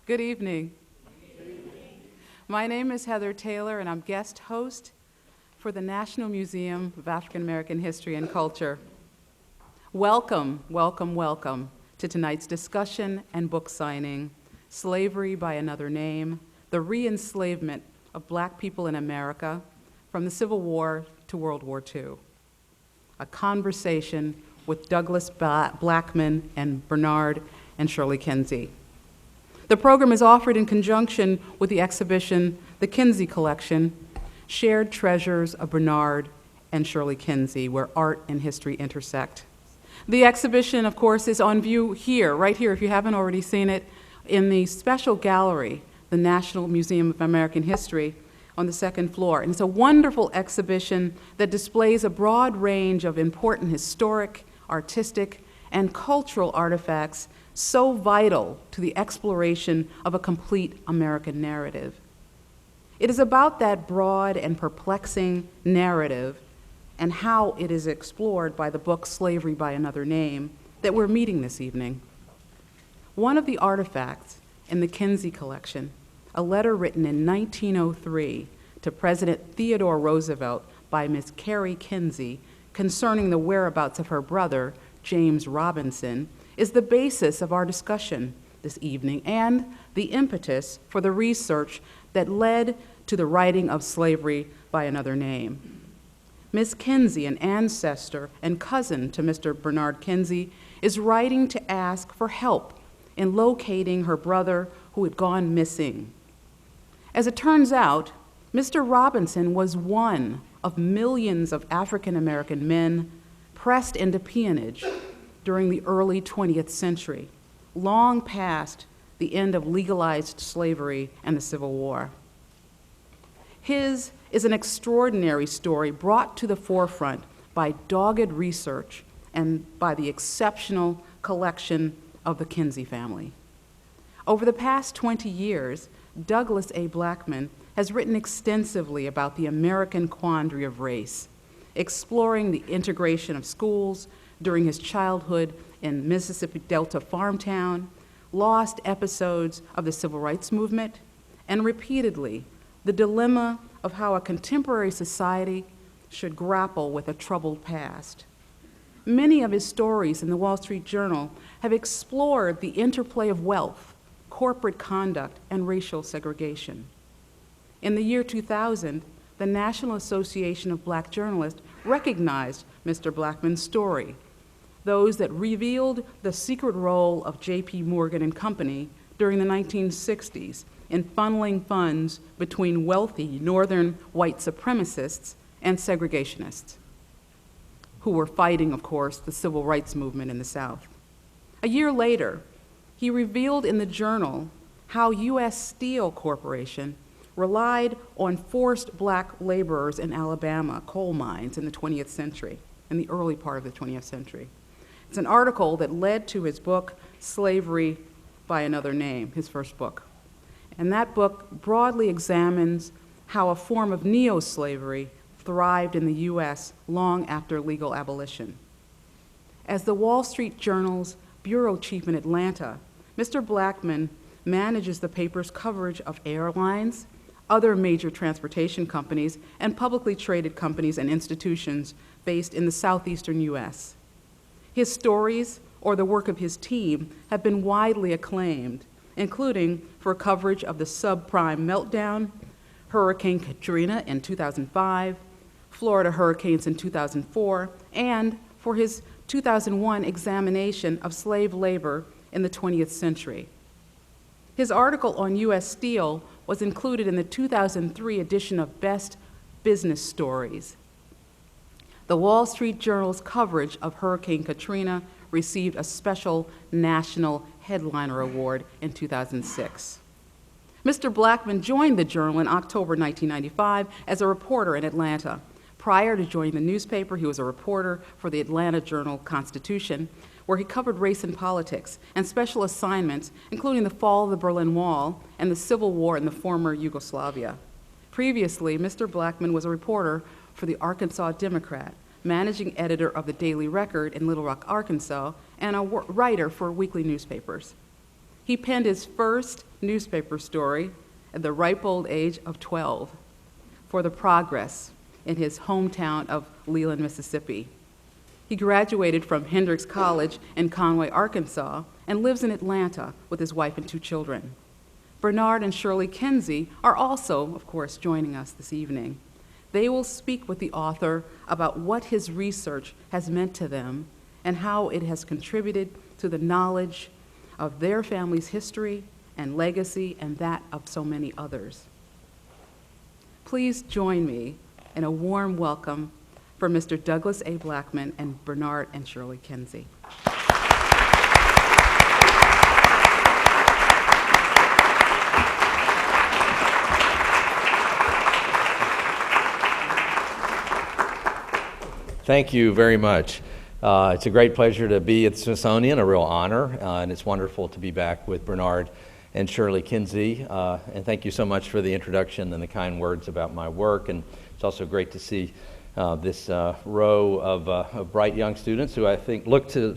Good evening. My name is Heather Taylor, and I'm guest host for the National Museum of African American History and Culture. Welcome, welcome, welcome to tonight's discussion and book signing, Slavery by Another Name, the Re-Enslavement of Black People in America from the Civil War to World War II. A conversation with Douglas Blackmon and Bernard and Shirley Kinsey. The program is offered in conjunction with the exhibition, The Kinsey Collection, Shared Treasures of Bernard and Shirley Kinsey, where art and history intersect. The exhibition, of course, is on view here, right here, if you haven't already seen it, in the special gallery, the National Museum of American History, on the second floor. And it's a wonderful exhibition that displays a broad range of important historic, artistic, and cultural artifacts so vital to the exploration of a complete American narrative. It is about that broad and perplexing narrative and how it is explored by the book Slavery by Another Name that we're meeting this evening. One of the artifacts in the Kinsey collection, a letter written in 1903 to President Theodore Roosevelt by Miss Kari Kinsey concerning the whereabouts of her brother, James Robinson, is the basis of our discussion this evening and the impetus for the research that led to the writing of Slavery by Another Name. Miss Kinsey, an ancestor and cousin to Mr. Bernard Kinsey, is writing to ask for help in locating her brother who had gone missing. As it turns out, Mr. Robinson was one of millions of African American men pressed into peonage during the early 20th century, long past the end of legalized slavery and the Civil War. His is an extraordinary story brought to the forefront by dogged research and by the exceptional collection of the Kinsey family. Over the past 20 years, Douglas A. Blackmon has written extensively about the American quandary of race, exploring the integration of schools during his childhood in Mississippi Delta farm town, lost episodes of the Civil Rights Movement, and repeatedly the dilemma of how a contemporary society should grapple with a troubled past. Many of his stories in the Wall Street Journal have explored the interplay of wealth, corporate conduct, and racial segregation. In the year 2000, the National Association of Black Journalists recognized Mr. Blackmon's story, those that revealed the secret role of J.P. Morgan and Company during the 1960s in funneling funds between wealthy northern white supremacists and segregationists, who were fighting, of course, the civil rights movement in the South. A year later, he revealed in the Journal how U.S. Steel Corporation relied on forced black laborers in Alabama coal mines in the 20th century, in the early part of the 20th century. It's an article that led to his book, Slavery by Another Name, his first book. And that book broadly examines how a form of neo-slavery thrived in the U.S. long after legal abolition. As the Wall Street Journal's bureau chief in Atlanta, Mr. Blackmon manages the paper's coverage of airlines, other major transportation companies, and publicly traded companies and institutions based in the southeastern U.S. His stories, or the work of his team, have been widely acclaimed, including for coverage of the subprime meltdown, Hurricane Katrina in 2005, Florida hurricanes in 2004, and for his 2001 examination of slave labor in the 20th century. His article on U.S. Steel was included in the 2003 edition of Best Business Stories. The Wall Street Journal's coverage of Hurricane Katrina received a special National Headliner Award in 2006. Mr. Blackmon joined the Journal in October 1995 as a reporter in Atlanta. Prior to joining the newspaper, he was a reporter for the Atlanta Journal-Constitution, where he covered race and politics and special assignments, including the fall of the Berlin Wall and the Civil War in the former Yugoslavia. Previously, Mr. Blackmon was a reporter for the Arkansas Democrat, managing editor of the Daily Record in Little Rock, Arkansas, and a writer for weekly newspapers. He penned his first newspaper story at the ripe old age of 12 for the Progress in his hometown of Leland, Mississippi. He graduated from Hendrix College in Conway, Arkansas, and lives in Atlanta with his wife and 2 children. Bernard and Shirley Kinsey are also, of course, joining us this evening. They will speak with the author about what his research has meant to them and how it has contributed to the knowledge of their family's history and legacy and that of so many others. Please join me in a warm welcome for Mr. Douglas A. Blackmon and Bernard and Shirley Kinsey. Thank you very much. It's a great pleasure to be at the Smithsonian, a real honor, and it's wonderful to be back with Bernard and Shirley Kinsey. And thank you so much for the introduction and the kind words about my work. And it's also great to see this row of bright young students who I think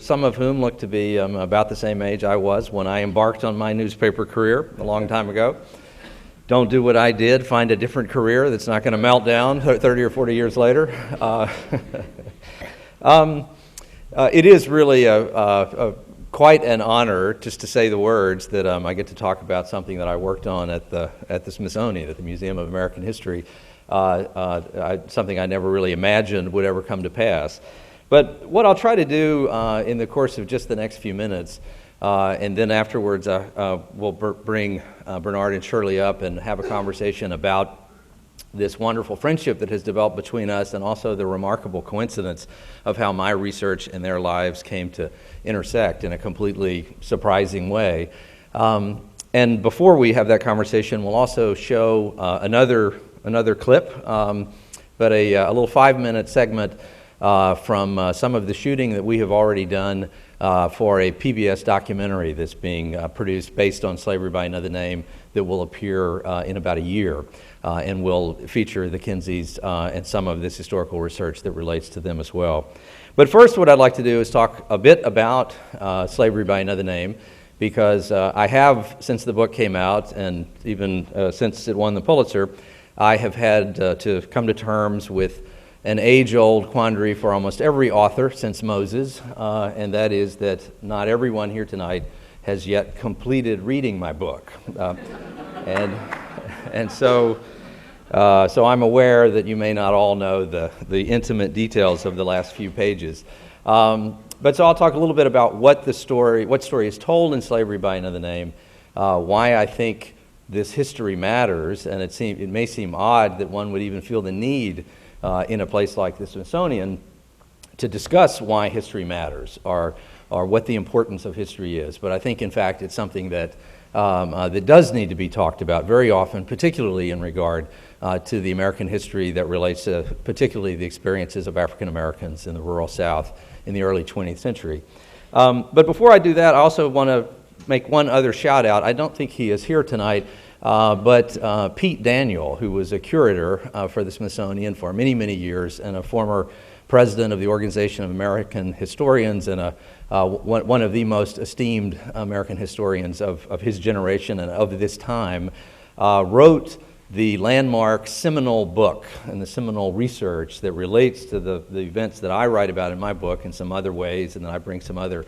some of whom look to be about the same age I was when I embarked on my newspaper career a long time ago. Don't do what I did, find a different career that's not going to melt down 30 or 40 years later. It is really quite an honor, just to say the words, that I get to talk about something that I worked on at the Smithsonian, at the Museum of American History, something I never really imagined would ever come to pass. But what I'll try to do in the course of just the next few minutes, and then afterwards we'll bring Bernard and Shirley up and have a conversation about this wonderful friendship that has developed between us, and also the remarkable coincidence of how my research and their lives came to intersect in a completely surprising way. And before we have that conversation, we'll also show another clip, but a little 5-minute segment from some of the shooting that we have already done for a PBS documentary that's being produced based on Slavery by Another Name that will appear in about a year and will feature the Kinseys and some of this historical research that relates to them as well. But first, what I'd like to do is talk a bit about Slavery by Another Name, because I have, since the book came out and even since it won the Pulitzer, I have had to come to terms with an age-old quandary for almost every author since Moses, and that is that not everyone here tonight has yet completed reading my book. And so I'm aware that you may not all know the intimate details of the last few pages. But so I'll talk a little bit about what story is told in Slavery by Another Name, why I think this history matters, and it may seem odd that one would even feel the need in a place like the Smithsonian to discuss why history matters or what the importance of history is. But I think, in fact, it's something that does need to be talked about very often, particularly in regard to the American history that relates to particularly the experiences of African Americans in the rural South in the early 20th century. But before I do that, I also want to make one other shout out. I don't think he is here tonight, but Pete Daniel, who was a curator for the Smithsonian for many, many years and a former president of the Organization of American Historians and one of the most esteemed American historians of his generation and of this time, wrote the landmark seminal book and the seminal research that relates to the events that I write about in my book in some other ways, and then I bring some other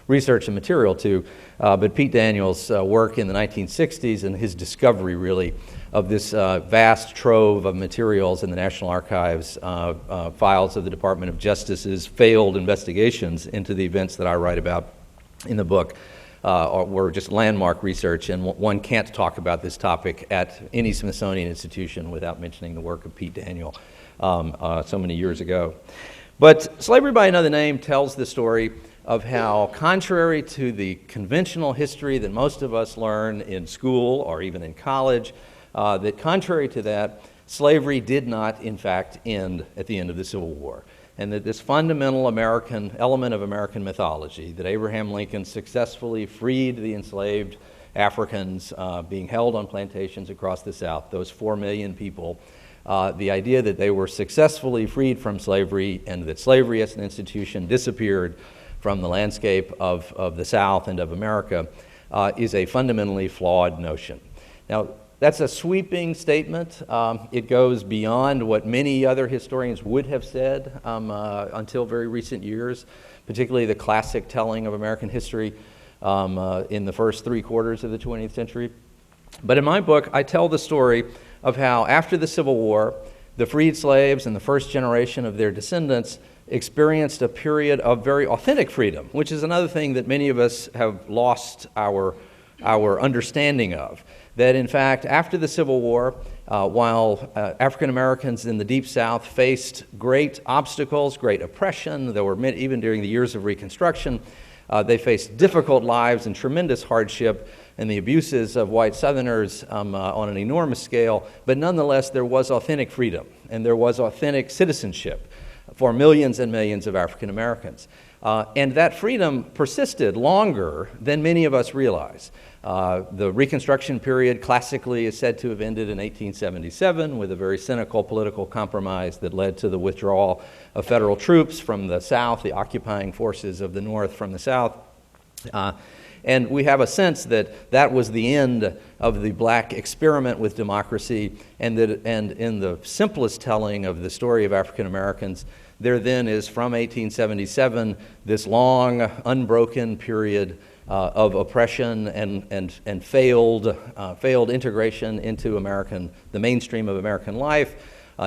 research and material to. But Pete Daniel's work in the 1960s and his discovery, really, of this vast trove of materials in the National Archives, files of the Department of Justice's failed investigations into the events that I write about in the book, were just landmark research, and one can't talk about this topic at any Smithsonian institution without mentioning the work of Pete Daniel so many years ago. But Slavery by Another Name tells the story of how, contrary to the conventional history that most of us learn in school or even in college, that contrary to that, slavery did not, in fact, end at the end of the Civil War. And that this fundamental American element of American mythology, that Abraham Lincoln successfully freed the enslaved Africans being held on plantations across the South, those 4 million people, the idea that they were successfully freed from slavery and that slavery as an institution disappeared from the landscape of the South and of America, is a fundamentally flawed notion. Now, that's a sweeping statement. It goes beyond what many other historians would have said until very recent years, particularly the classic telling of American history in the first 3/4 of the 20th century. But in my book, I tell the story of how after the Civil War, the freed slaves and the first generation of their descendants experienced a period of very authentic freedom, which is another thing that many of us have lost our understanding of. That in fact, after the Civil War, while African Americans in the Deep South faced great obstacles, great oppression, there were many, even during the years of Reconstruction, they faced difficult lives and tremendous hardship and the abuses of white Southerners on an enormous scale, but nonetheless there was authentic freedom and there was authentic citizenship for millions and millions of African Americans. And that freedom persisted longer than many of us realize. The Reconstruction period classically is said to have ended in 1877 with a very cynical political compromise that led to the withdrawal of federal troops from the South, the occupying forces of the North from the South. And we have a sense that that was the end of the black experiment with democracy, and in the simplest telling of the story of African Americans, there then is from 1877 this long, unbroken period of oppression and failed integration into the mainstream of American life,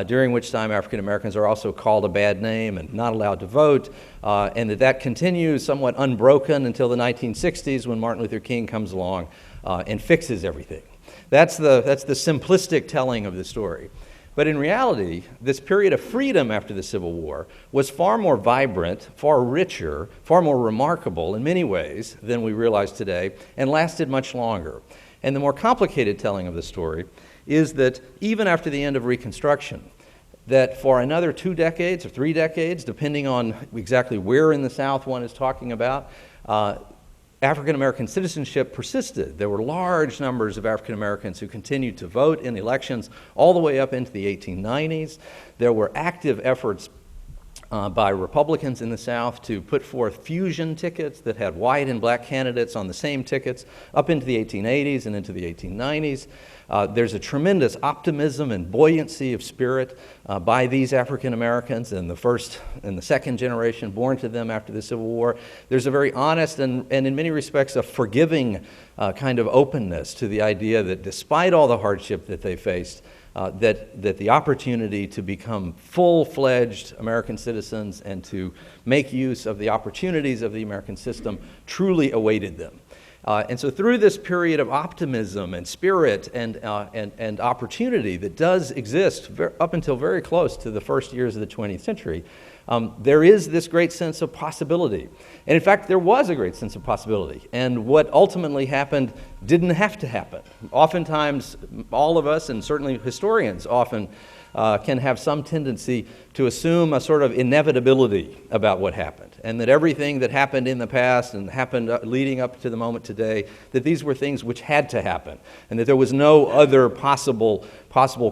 during which time African Americans are also called a bad name and not allowed to vote, and that continues somewhat unbroken until the 1960s when Martin Luther King comes along and fixes everything. That's the simplistic telling of the story. But in reality, this period of freedom after the Civil War was far more vibrant, far richer, far more remarkable in many ways than we realize today, and lasted much longer. And the more complicated telling of the story is that even after the end of Reconstruction, that for another 2 decades or 3 decades, depending on exactly where in the South one is talking about, African American citizenship persisted. There were large numbers of African Americans who continued to vote in elections all the way up into the 1890s. There were active efforts by Republicans in the South to put forth fusion tickets that had white and black candidates on the same tickets up into the 1880s and into the 1890s. There's a tremendous optimism and buoyancy of spirit by these African Americans and the first and the second generation born to them after the Civil War. There's a very honest and in many respects a forgiving kind of openness to the idea that despite all the hardship that they faced, that the opportunity to become full-fledged American citizens and to make use of the opportunities of the American system truly awaited them. And so through this period of optimism and spirit and opportunity that does exist up until very close to the first years of the 20th century, there is this great sense of possibility. And in fact, there was a great sense of possibility. And what ultimately happened didn't have to happen. Oftentimes, all of us, and certainly historians often, can have some tendency to assume a sort of inevitability about what happened, and that everything that happened in the past and happened leading up to the moment today, that these were things which had to happen, and that there was no other possible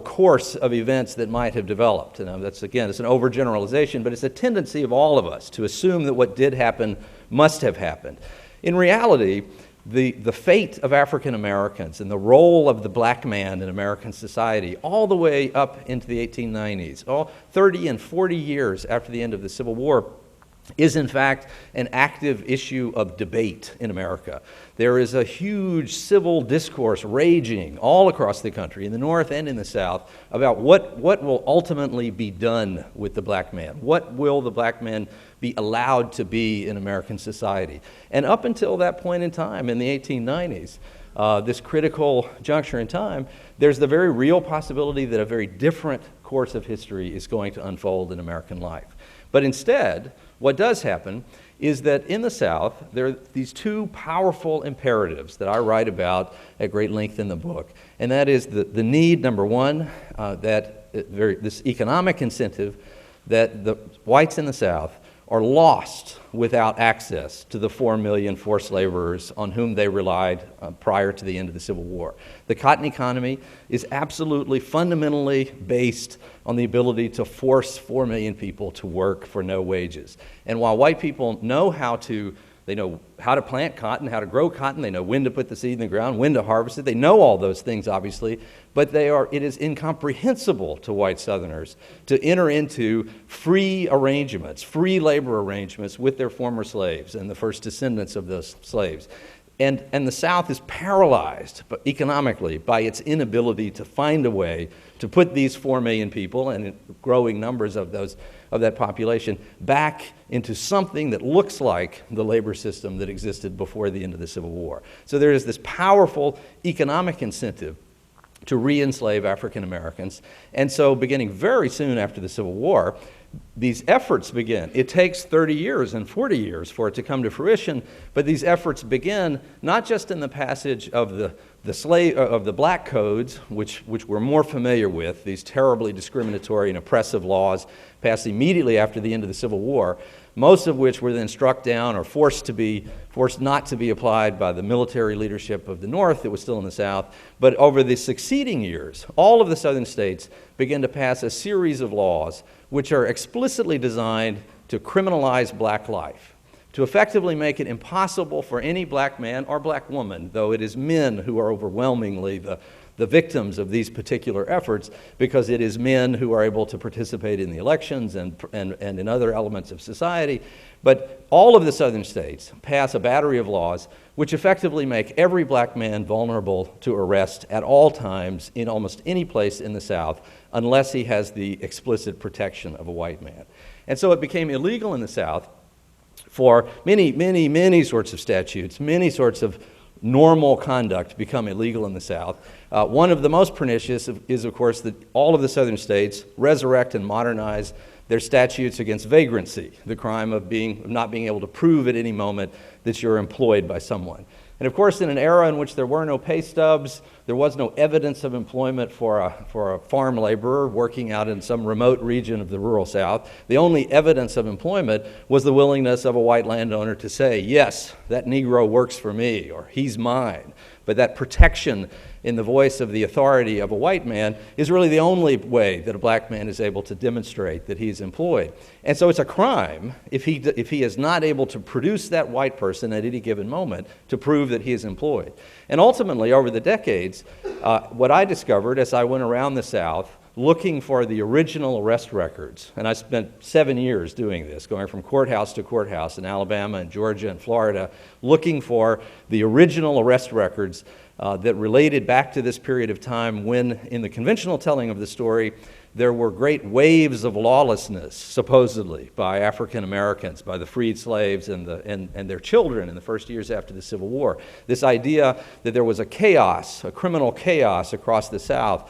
course of events that might have developed. And that's, again, it's an overgeneralization, but it's a tendency of all of us to assume that what did happen must have happened. In reality, the fate of African Americans and the role of the black man in American society all the way up into the 1890s, all 30 and 40 years after the end of the Civil War, is in fact an active issue of debate in America. There is a huge civil discourse raging all across the country, in the North and in the South, about what will ultimately be done with the black man. What will the black man be allowed to be in American society? And up until that point in time, in the 1890s, this critical juncture in time, there's the very real possibility that a very different course of history is going to unfold in American life. But instead, what does happen is that in the South, there are these two powerful imperatives that I write about at great length in the book. And that is the need, number one, this economic incentive that the whites in the South are lost without access to the 4 million forced laborers on whom they relied prior to the end of the Civil War. The cotton economy is absolutely fundamentally based on the ability to force 4 million people to work for no wages. And while white people know how to They know how to plant cotton, how to grow cotton. They know when to put the seed in the ground, when to harvest it. They know all those things, obviously, but it is incomprehensible to white Southerners to enter into free arrangements, free labor arrangements with their former slaves and the first descendants of those slaves. And the South is paralyzed economically by its inability to find a way to put these 4 million people and growing numbers of that population back into something that looks like the labor system that existed before the end of the Civil War. So there is this powerful economic incentive to re-enslave African Americans. And so beginning very soon after the Civil War, these efforts begin. It takes 30 years and 40 years for it to come to fruition, but these efforts begin not just in the passage of the black codes, which we're more familiar with, these terribly discriminatory and oppressive laws passed immediately after the end of the Civil War, most of which were then struck down or forced not to be applied by the military leadership of the North that was still in the South. But over the succeeding years, all of the Southern states began to pass a series of laws which are explicitly designed to criminalize black life, to effectively make it impossible for any black man or black woman, though it is men who are overwhelmingly the victims of these particular efforts, because it is men who are able to participate in the elections and in other elements of society. But all of the Southern states pass a battery of laws which effectively make every black man vulnerable to arrest at all times in almost any place in the South, unless he has the explicit protection of a white man. And so it became illegal in the South for many sorts of statutes, many sorts of normal conduct become illegal in the South. One of the most pernicious is, of course, that all of the Southern states resurrect and modernize their statutes against vagrancy, the crime of not being able to prove at any moment that you're employed by someone. And of course, in an era in which there were no pay stubs, there was no evidence of employment for a farm laborer working out in some remote region of the rural South, the only evidence of employment was the willingness of a white landowner to say, yes, that Negro works for me, or he's mine. But that protection in the voice of the authority of a white man is really the only way that a black man is able to demonstrate that he's employed. And so it's a crime if he is not able to produce that white person at any given moment to prove that he is employed. And ultimately, over the decades, what I discovered as I went around the South looking for the original arrest records, and I spent 7 years doing this, going from courthouse to courthouse in Alabama and Georgia and Florida, looking for the original arrest records that related back to this period of time when, in the conventional telling of the story, there were great waves of lawlessness, supposedly, by African Americans, by the freed slaves and their children in the first years after the Civil War. This idea that there was a criminal chaos across the South,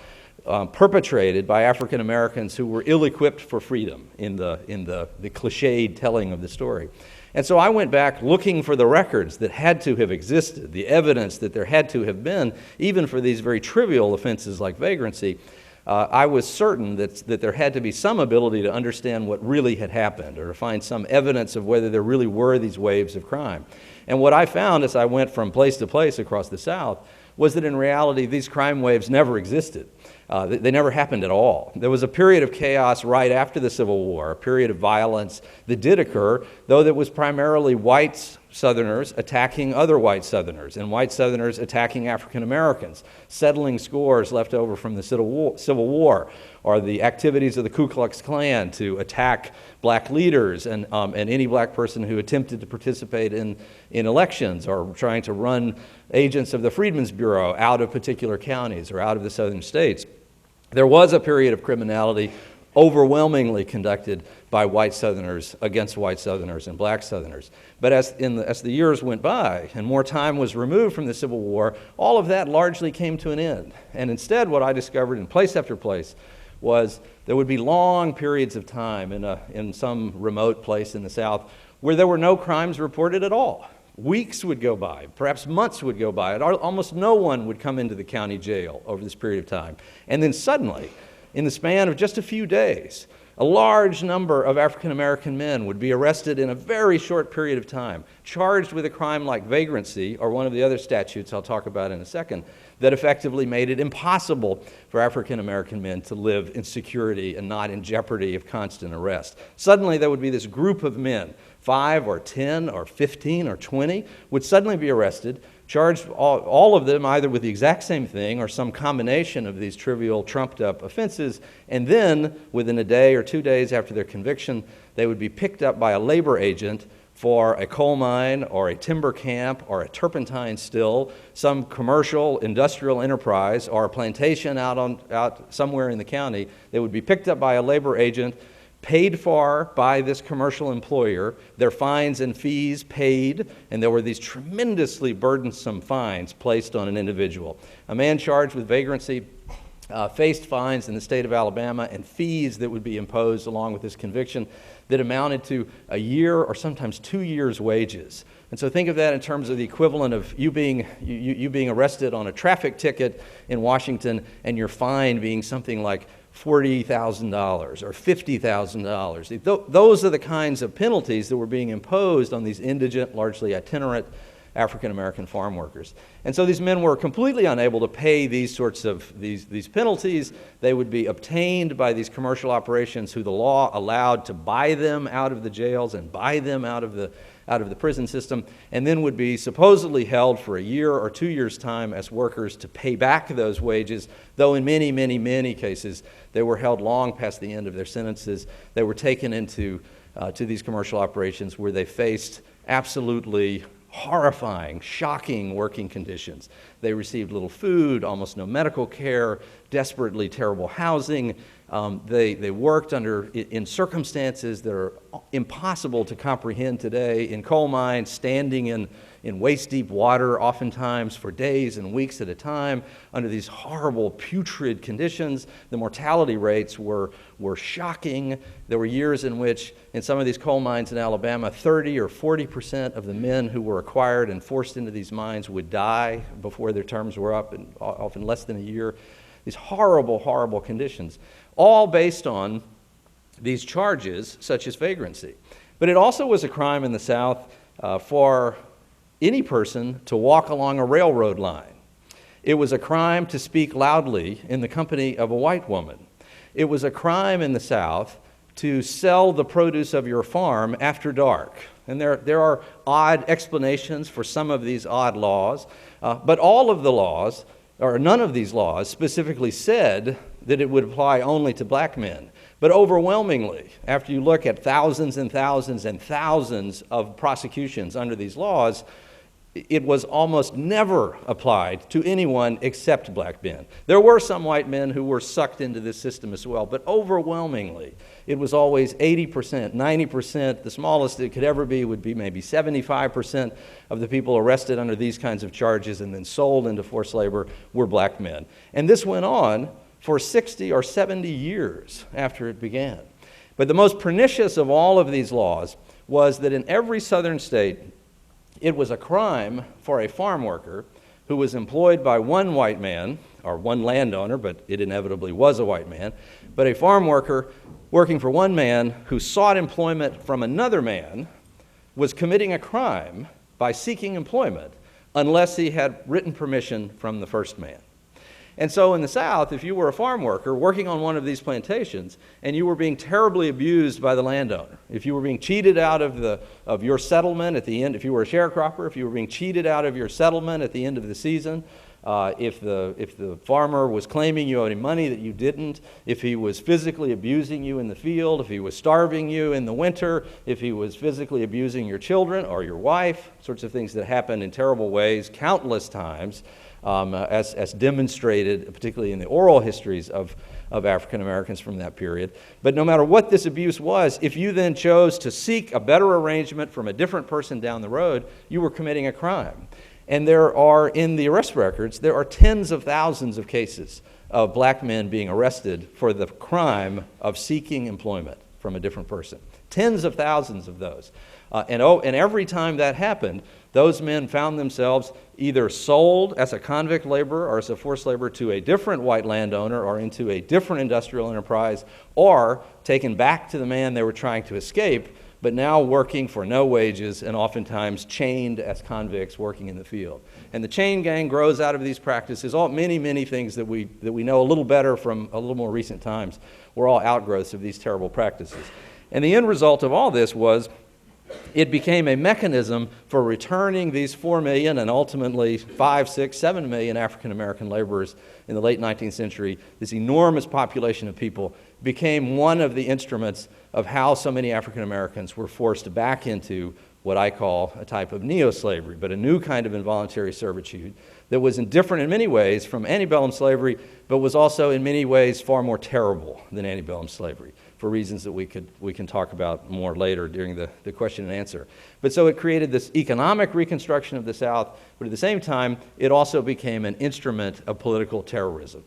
perpetrated by African Americans who were ill-equipped for freedom in the cliched telling of the story. And so I went back looking for the records that had to have existed, the evidence that there had to have been, even for these very trivial offenses like vagrancy. I was certain that there had to be some ability to understand what really had happened, or to find some evidence of whether there really were these waves of crime. And what I found as I went from place to place across the South was that in reality these crime waves never existed. They never happened at all. There was a period of chaos right after the Civil War, a period of violence that did occur, though that was primarily white Southerners attacking other white Southerners, and white Southerners attacking African Americans, settling scores left over from the Civil War, or the activities of the Ku Klux Klan to attack black leaders and any black person who attempted to participate in elections, or trying to run agents of the Freedmen's Bureau out of particular counties or out of the Southern states. There was a period of criminality overwhelmingly conducted by white Southerners against white Southerners and black Southerners. But as the years went by and more time was removed from the Civil War, all of that largely came to an end. And instead, what I discovered in place after place was there would be long periods of time in some remote place in the South where there were no crimes reported at all. Weeks would go by, perhaps months would go by, and almost no one would come into the county jail over this period of time. And then suddenly, in the span of just a few days, A large number of African American men would be arrested in a very short period of time, charged with a crime like vagrancy, or one of the other statutes I'll talk about in a second, that effectively made it impossible for African American men to live in security and not in jeopardy of constant arrest. Suddenly there would be this group of men, 5 or 10 or 15 or 20, would suddenly be arrested, charged all of them either with the exact same thing or some combination of these trivial trumped-up offenses, and then within a day or 2 days after their conviction, they would be picked up by a labor agent for a coal mine or a timber camp or a turpentine still, some commercial industrial enterprise or a plantation out somewhere in the county. They would be picked up by a labor agent, paid for by this commercial employer, their fines and fees paid, and there were these tremendously burdensome fines placed on an individual. A man charged with vagrancy faced fines in the state of Alabama and fees that would be imposed along with this conviction that amounted to a year or sometimes 2 years' wages. And so think of that in terms of the equivalent of you being arrested on a traffic ticket in Washington and your fine being something like $40,000 or $50,000. Those are the kinds of penalties that were being imposed on these indigent, largely itinerant African-American farm workers. And so these men were completely unable to pay these sorts of these penalties. They would be obtained by these commercial operations who the law allowed to buy them out of the jails and buy them out of the prison system, and then would be supposedly held for a year or 2 years' time as workers to pay back those wages, though in many, many, many cases they were held long past the end of their sentences. They were taken into to these commercial operations where they faced absolutely horrifying, shocking working conditions. They received little food, almost no medical care, desperately terrible housing. They worked in circumstances that are impossible to comprehend today, in coal mines, standing in waist-deep water, oftentimes for days and weeks at a time, under these horrible, putrid conditions. The mortality rates were shocking. There were years in which, in some of these coal mines in Alabama, 30 or 40% of the men who were acquired and forced into these mines would die before their terms were up, and often less than a year. These horrible, horrible conditions, all based on these charges such as vagrancy. But it also was a crime in the South for any person to walk along a railroad line. It was a crime to speak loudly in the company of a white woman. It was a crime in the South to sell the produce of your farm after dark. And there are odd explanations for some of these odd laws, but all of the laws, or none of these laws, specifically said that it would apply only to black men. But overwhelmingly, after you look at thousands and thousands and thousands of prosecutions under these laws, it was almost never applied to anyone except black men. There were some white men who were sucked into this system as well, but overwhelmingly, it was always 80%, 90%. The smallest it could ever be would be maybe 75% of the people arrested under these kinds of charges and then sold into forced labor were black men. And this went on for 60 or 70 years after it began. But the most pernicious of all of these laws was that in every southern state, it was a crime for a farm worker who was employed by one white man, or one landowner, but it inevitably was a white man, but a farm worker working for one man who sought employment from another man was committing a crime by seeking employment unless he had written permission from the first man. And so in the South, if you were a farm worker working on one of these plantations and you were being terribly abused by the landowner, if you were being cheated out of your settlement at the end, if you were a sharecropper, if you were being cheated out of your settlement at the end of the season, if the farmer was claiming you owed him money that you didn't, if he was physically abusing you in the field, if he was starving you in the winter, if he was physically abusing your children or your wife, sorts of things that happened in terrible ways countless times, as demonstrated particularly in the oral histories of African Americans from that period. But no matter what this abuse was, if you then chose to seek a better arrangement from a different person down the road, you were committing a crime. And there are, in the arrest records, there are tens of thousands of cases of black men being arrested for the crime of seeking employment from a different person. Tens of thousands of those. And every time that happened, Those men found themselves either sold as a convict laborer or as a forced laborer to a different white landowner or into a different industrial enterprise, or taken back to the man they were trying to escape, but now working for no wages and oftentimes chained as convicts working in the field. And the chain gang grows out of these practices. Many things that we know a little better from a little more recent times were all outgrowths of these terrible practices. And the end result of all this was it became a mechanism for returning these 4 million and ultimately 5, 6, 7 million African American laborers in the late 19th century. This enormous population of people became one of the instruments of how so many African Americans were forced back into what I call a type of neo-slavery, but a new kind of involuntary servitude that was different in many ways from antebellum slavery, but was also in many ways far more terrible than antebellum slavery, for reasons that we can talk about more later during the question and answer. But so it created this economic reconstruction of the South, but at the same time, it also became an instrument of political terrorism.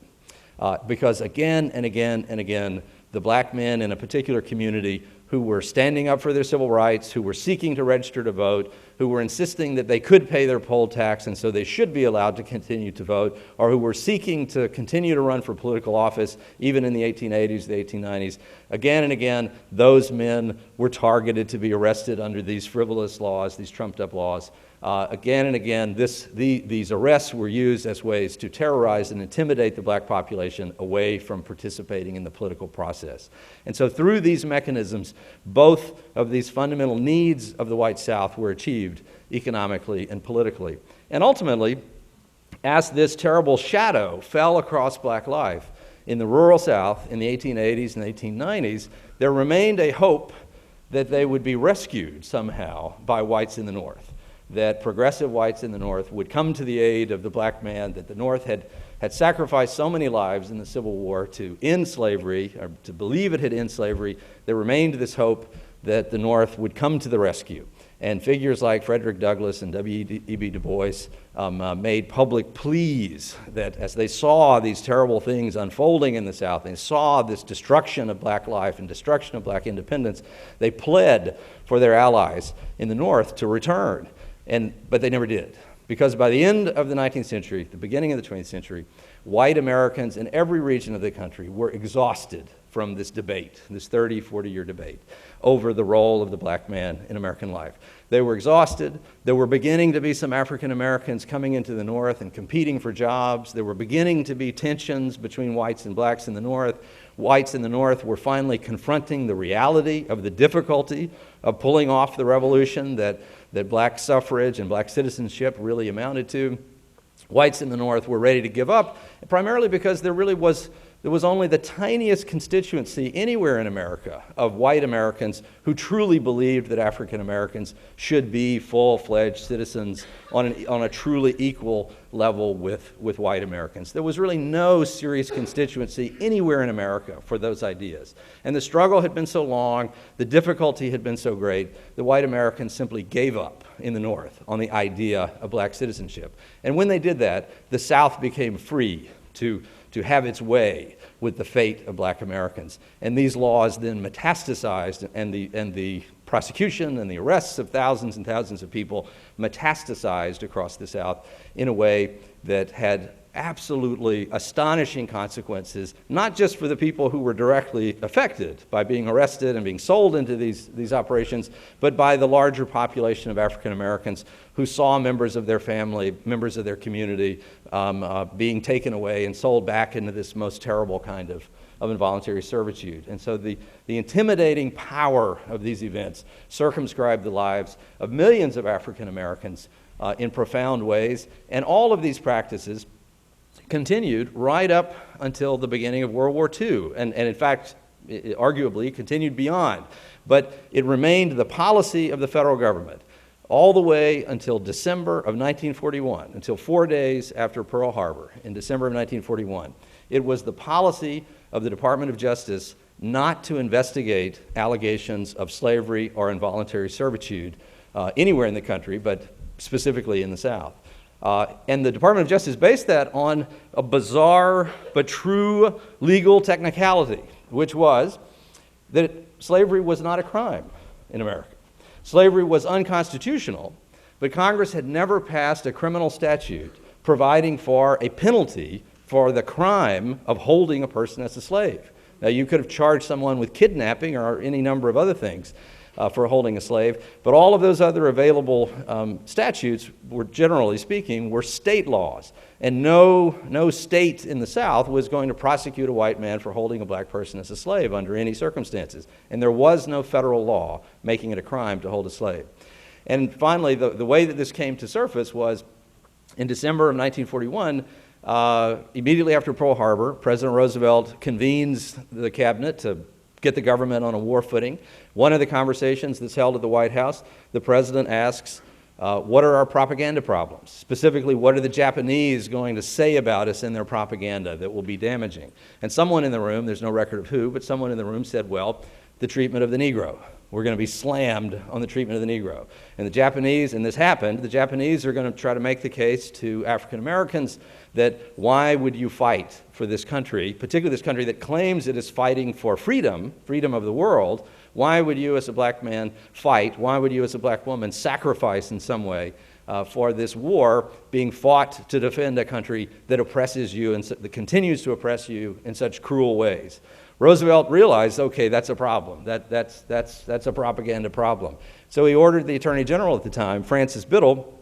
Because again and again and again, the black men in a particular community who were standing up for their civil rights, who were seeking to register to vote, who were insisting that they could pay their poll tax and so they should be allowed to continue to vote, or who were seeking to continue to run for political office even in the 1880s, the 1890s. Again and again, those men were targeted to be arrested under these frivolous laws, these trumped-up laws. Again and again, these arrests were used as ways to terrorize and intimidate the black population away from participating in the political process. And so through these mechanisms, both of these fundamental needs of the white South were achieved economically and politically. And ultimately, as this terrible shadow fell across black life in the rural South in the 1880s and 1890s, there remained a hope that they would be rescued somehow by whites in the North, that progressive whites in the North would come to the aid of the black man, that the North had sacrificed so many lives in the Civil War to end slavery, or to believe it had ended slavery. There remained this hope that the North would come to the rescue. And figures like Frederick Douglass and W.E.B. Du Bois made public pleas that as they saw these terrible things unfolding in the South, and saw this destruction of black life and destruction of black independence, they pled for their allies in the North to return. But they never did, because by the end of the 19th century, the beginning of the 20th century, white Americans in every region of the country were exhausted from this debate, this 30, 40-year debate over the role of the black man in American life. They were exhausted. There were beginning to be some African Americans coming into the North and competing for jobs. There were beginning to be tensions between whites and blacks in the North. Whites in the North were finally confronting the reality of the difficulty of pulling off the revolution that black suffrage and black citizenship really amounted to. Whites in the North were ready to give up, primarily because there was only the tiniest constituency anywhere in America of white Americans who truly believed that African Americans should be full-fledged citizens on a truly equal level with white Americans. There was really no serious constituency anywhere in America for those ideas. And the struggle had been so long, the difficulty had been so great, the white Americans simply gave up in the North on the idea of black citizenship. And when they did that, the South became free to have its way with the fate of black Americans. And these laws then metastasized, and the prosecution and the arrests of thousands and thousands of people metastasized across the South in a way that had absolutely astonishing consequences, not just for the people who were directly affected by being arrested and being sold into these operations, but by the larger population of African Americans who saw members of their family, members of their community being taken away and sold back into this most terrible kind of involuntary servitude. And so the intimidating power of these events circumscribed the lives of millions of African Americans in profound ways, and all of these practices continued right up until the beginning of World War II, and in fact, it arguably continued beyond. But it remained the policy of the federal government all the way until December of 1941, until 4 days after Pearl Harbor, in December of 1941. It was the policy of the Department of Justice not to investigate allegations of slavery or involuntary servitude anywhere in the country, but specifically in the South. And the Department of Justice based that on a bizarre but true legal technicality, which was that slavery was not a crime in America. Slavery was unconstitutional, but Congress had never passed a criminal statute providing for a penalty for the crime of holding a person as a slave. Now, you could have charged someone with kidnapping or any number of other things for holding a slave, but all of those other available statutes, were, generally speaking, were state laws. And no state in the South was going to prosecute a white man for holding a black person as a slave under any circumstances. And there was no federal law making it a crime to hold a slave. And finally, the way that this came to surface was in December of 1941, immediately after Pearl Harbor, President Roosevelt convenes the cabinet to get the government on a war footing. One of the conversations that's held at the White House, the president asks, what are our propaganda problems? Specifically, what are the Japanese going to say about us in their propaganda that will be damaging? And someone in the room, there's no record of who, but someone in the room said, well, the treatment of the Negro. We're going to be slammed on the treatment of the Negro. And the Japanese, and this happened, the Japanese are going to try to make the case to African Americans that why would you fight for this country, particularly this country that claims it is fighting for freedom of the world. Why would you as a black man fight? Why would you as a black woman sacrifice in some way for this war being fought to defend a country that oppresses you and that continues to oppress you in such cruel ways? Roosevelt realized, okay, that's a problem. That's a propaganda problem. So he ordered the Attorney General at the time, Francis Biddle,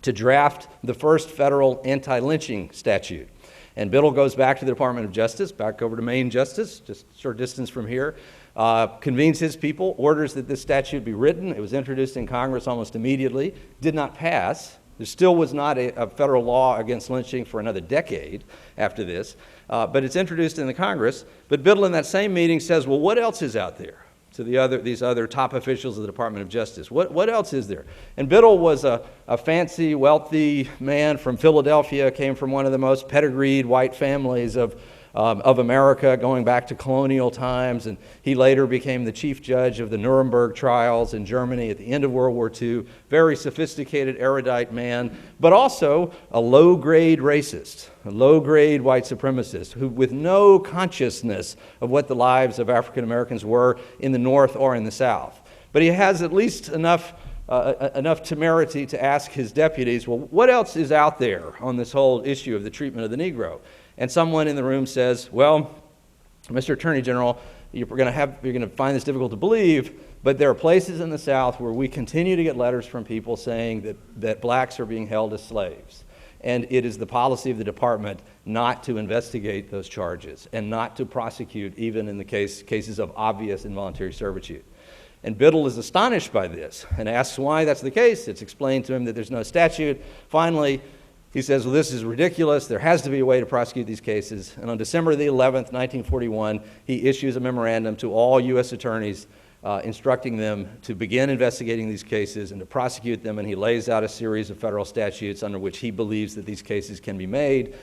to draft the first federal anti-lynching statute. And Biddle goes back to the Department of Justice, back over to Maine Justice, just a short distance from here, convenes his people, orders that this statute be written. It was introduced in Congress almost immediately, did not pass. There still was not a federal law against lynching for another decade after this, but it's introduced in the Congress. But Biddle in that same meeting says, well, what else is out there? To these other top officials of the Department of Justice. What else is there? And Biddle was a fancy, wealthy man from Philadelphia, came from one of the most pedigreed white families of America, going back to colonial times, and he later became the chief judge of the Nuremberg trials in Germany at the end of World War II. Very sophisticated, erudite man, but also a low-grade racist, a low-grade white supremacist, who with no consciousness of what the lives of African Americans were in the North or in the South. But he has at least enough temerity to ask his deputies, well, what else is out there on this whole issue of the treatment of the Negro? And someone in the room says, well, Mr. Attorney General, you're going to find this difficult to believe, but there are places in the South where we continue to get letters from people saying that blacks are being held as slaves. And it is the policy of the department not to investigate those charges and not to prosecute even in the cases of obvious involuntary servitude. And Biddle is astonished by this and asks why that's the case. It's explained to him that there's no statute. Finally, he says, well, this is ridiculous. There has to be a way to prosecute these cases. And on December the 11th, 1941, he issues a memorandum to all U.S. attorneys instructing them to begin investigating these cases and to prosecute them. And he lays out a series of federal statutes under which he believes that these cases can be made.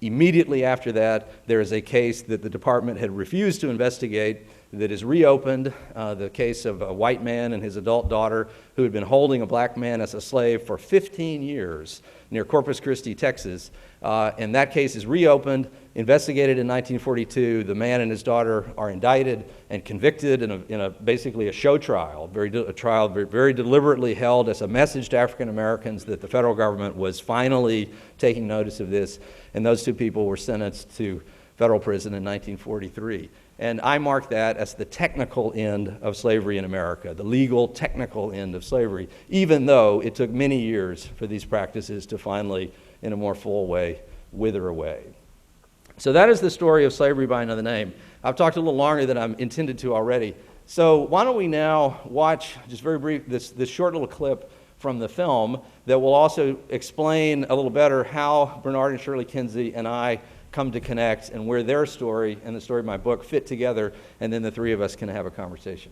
Immediately after that, there is a case that the department had refused to investigate that is reopened, the case of a white man and his adult daughter who had been holding a black man as a slave for 15 years near Corpus Christi, Texas. And that case is reopened, investigated in 1942. The man and his daughter are indicted and convicted in basically a show trial, very deliberately held as a message to African Americans that the federal government was finally taking notice of this. And those two people were sentenced to federal prison in 1943. And I mark that as the technical end of slavery in America, the legal, technical end of slavery, even though it took many years for these practices to finally, in a more full way, wither away. So that is the story of slavery by another name. I've talked a little longer than I'm intended to already. So why don't we now watch, just very brief, this short little clip from the film that will also explain a little better how Bernard and Shirley Kinsey and I come to connect and where their story and the story of my book fit together, and then the three of us can have a conversation.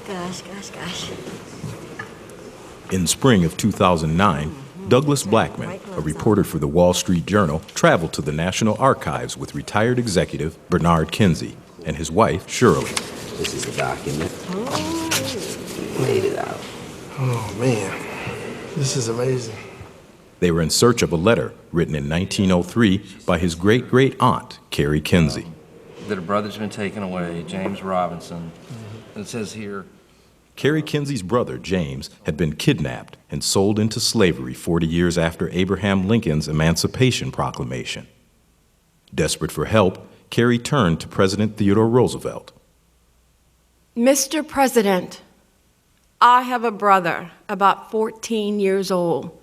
Gosh. In spring of 2009, Douglas Blackmon, a reporter for the Wall Street Journal, traveled to the National Archives with retired executive Bernard Kinsey and his wife, Shirley. This is the document. Made it out. Oh, man. This is amazing. They were in search of a letter written in 1903 by his great-great-aunt, Kari Kinsey. That a brother's been taken away, James Robinson. And it says here, Kari Kinsey's brother, James, had been kidnapped and sold into slavery 40 years after Abraham Lincoln's Emancipation Proclamation. Desperate for help, Kari turned to President Theodore Roosevelt. Mr. President, I have a brother about 14 years old.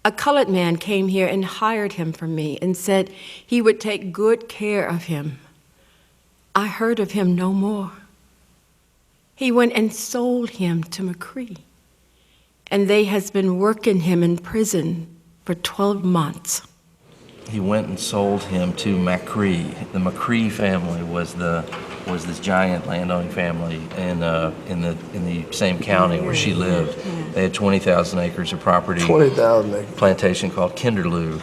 A colored man came here and hired him from me and said he would take good care of him. I heard of him no more. He went and sold him to McCree, and they has been working him in prison for 12 months. he went and sold him to McCree. The McCree family was this giant landowning family in the same county where she lived. They had 20,000 acres of property. 20,000 acres. Plantation called Kinderloo,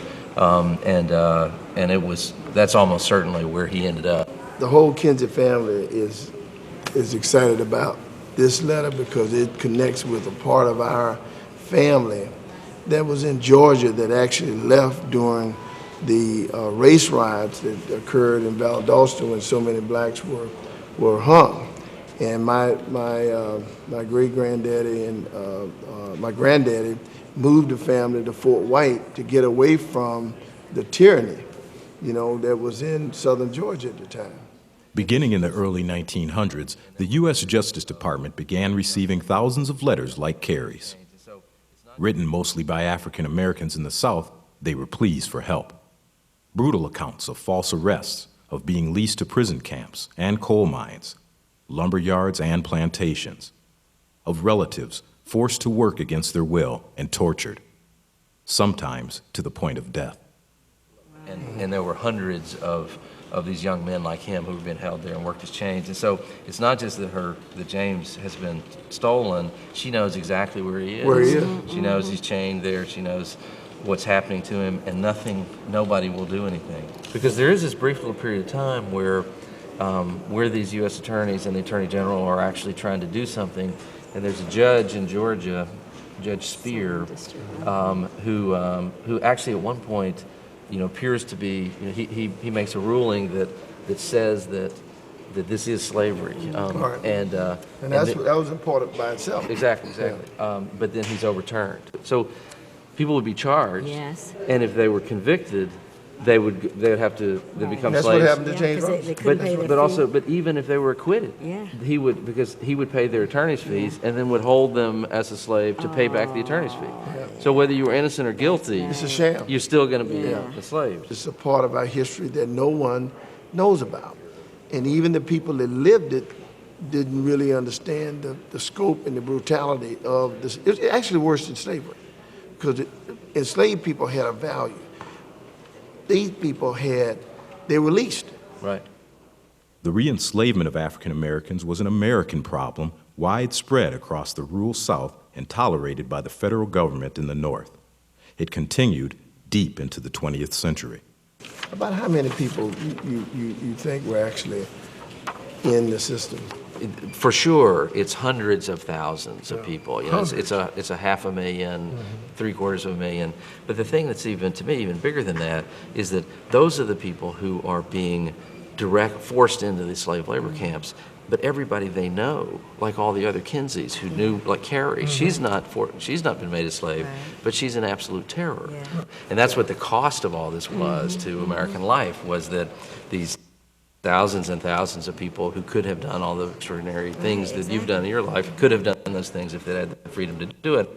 and that's almost certainly where he ended up. The whole Kinsey family is excited about this letter because it connects with a part of our family that was in Georgia that actually left during the race riots that occurred in Valdosta when so many blacks were hung. And my great granddaddy and my granddaddy moved the family to Fort White to get away from the tyranny, that was in southern Georgia at the time. Beginning in the early 1900s, the U.S. Justice Department began receiving thousands of letters like Kari's. Written mostly by African Americans in the South, they were pleas for help. Brutal accounts of false arrests, of being leased to prison camps and coal mines, lumber yards and plantations, of relatives forced to work against their will and tortured, sometimes to the point of death. And there were hundreds of these young men like him who have been held there and worked as chains. And so it's not just that James has been stolen. She knows exactly where he is. Where he is. She knows he's chained there. She knows what's happening to him, and nobody will do anything. Because there is this brief little period of time where these U.S. attorneys and the Attorney General are actually trying to do something, and there's a judge in Georgia, Judge Spear, who actually at one point, appears to be, he makes a ruling that says that this is slavery. Right. And that was important by itself. Exactly. Yeah. But then he's overturned. So people would be charged. Yes. And if they were convicted, they'd become That's slaves. what happened to James Robinson. But even if they were acquitted, he would pay their attorney's fees and then would hold them as a slave to pay back the attorney's fee. Yeah. So whether you were innocent or guilty, It's a sham. you're still going to be a slave. It's a part of our history that no one knows about. And even the people that lived it didn't really understand the scope and the brutality of this. It's actually worse than slavery, because enslaved people had a value. These people they were leased. Right. The re-enslavement of African Americans was an American problem widespread across the rural South and tolerated by the federal government in the North. It continued deep into the 20th century. About how many people you think were actually in the system? For sure, it's hundreds of thousands of people. It's a 500,000, 750,000. But the thing that's to me even bigger than that is that those are the people who are being forced into these slave labor camps. But everybody they know, like all the other Kinseys who knew, like Kari, she's not been made a slave, but she's an absolute terror. Yeah. And that's what the cost of all this was to American life, was that these thousands and thousands of people who could have done all the extraordinary things that you've done in your life could have done those things if they had the freedom to do it.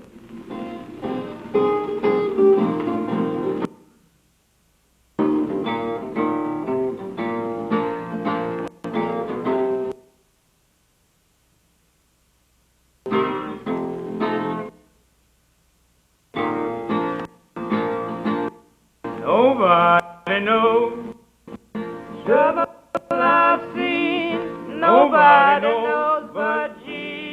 Nobody knows trouble I've seen. Nobody knows but Jesus.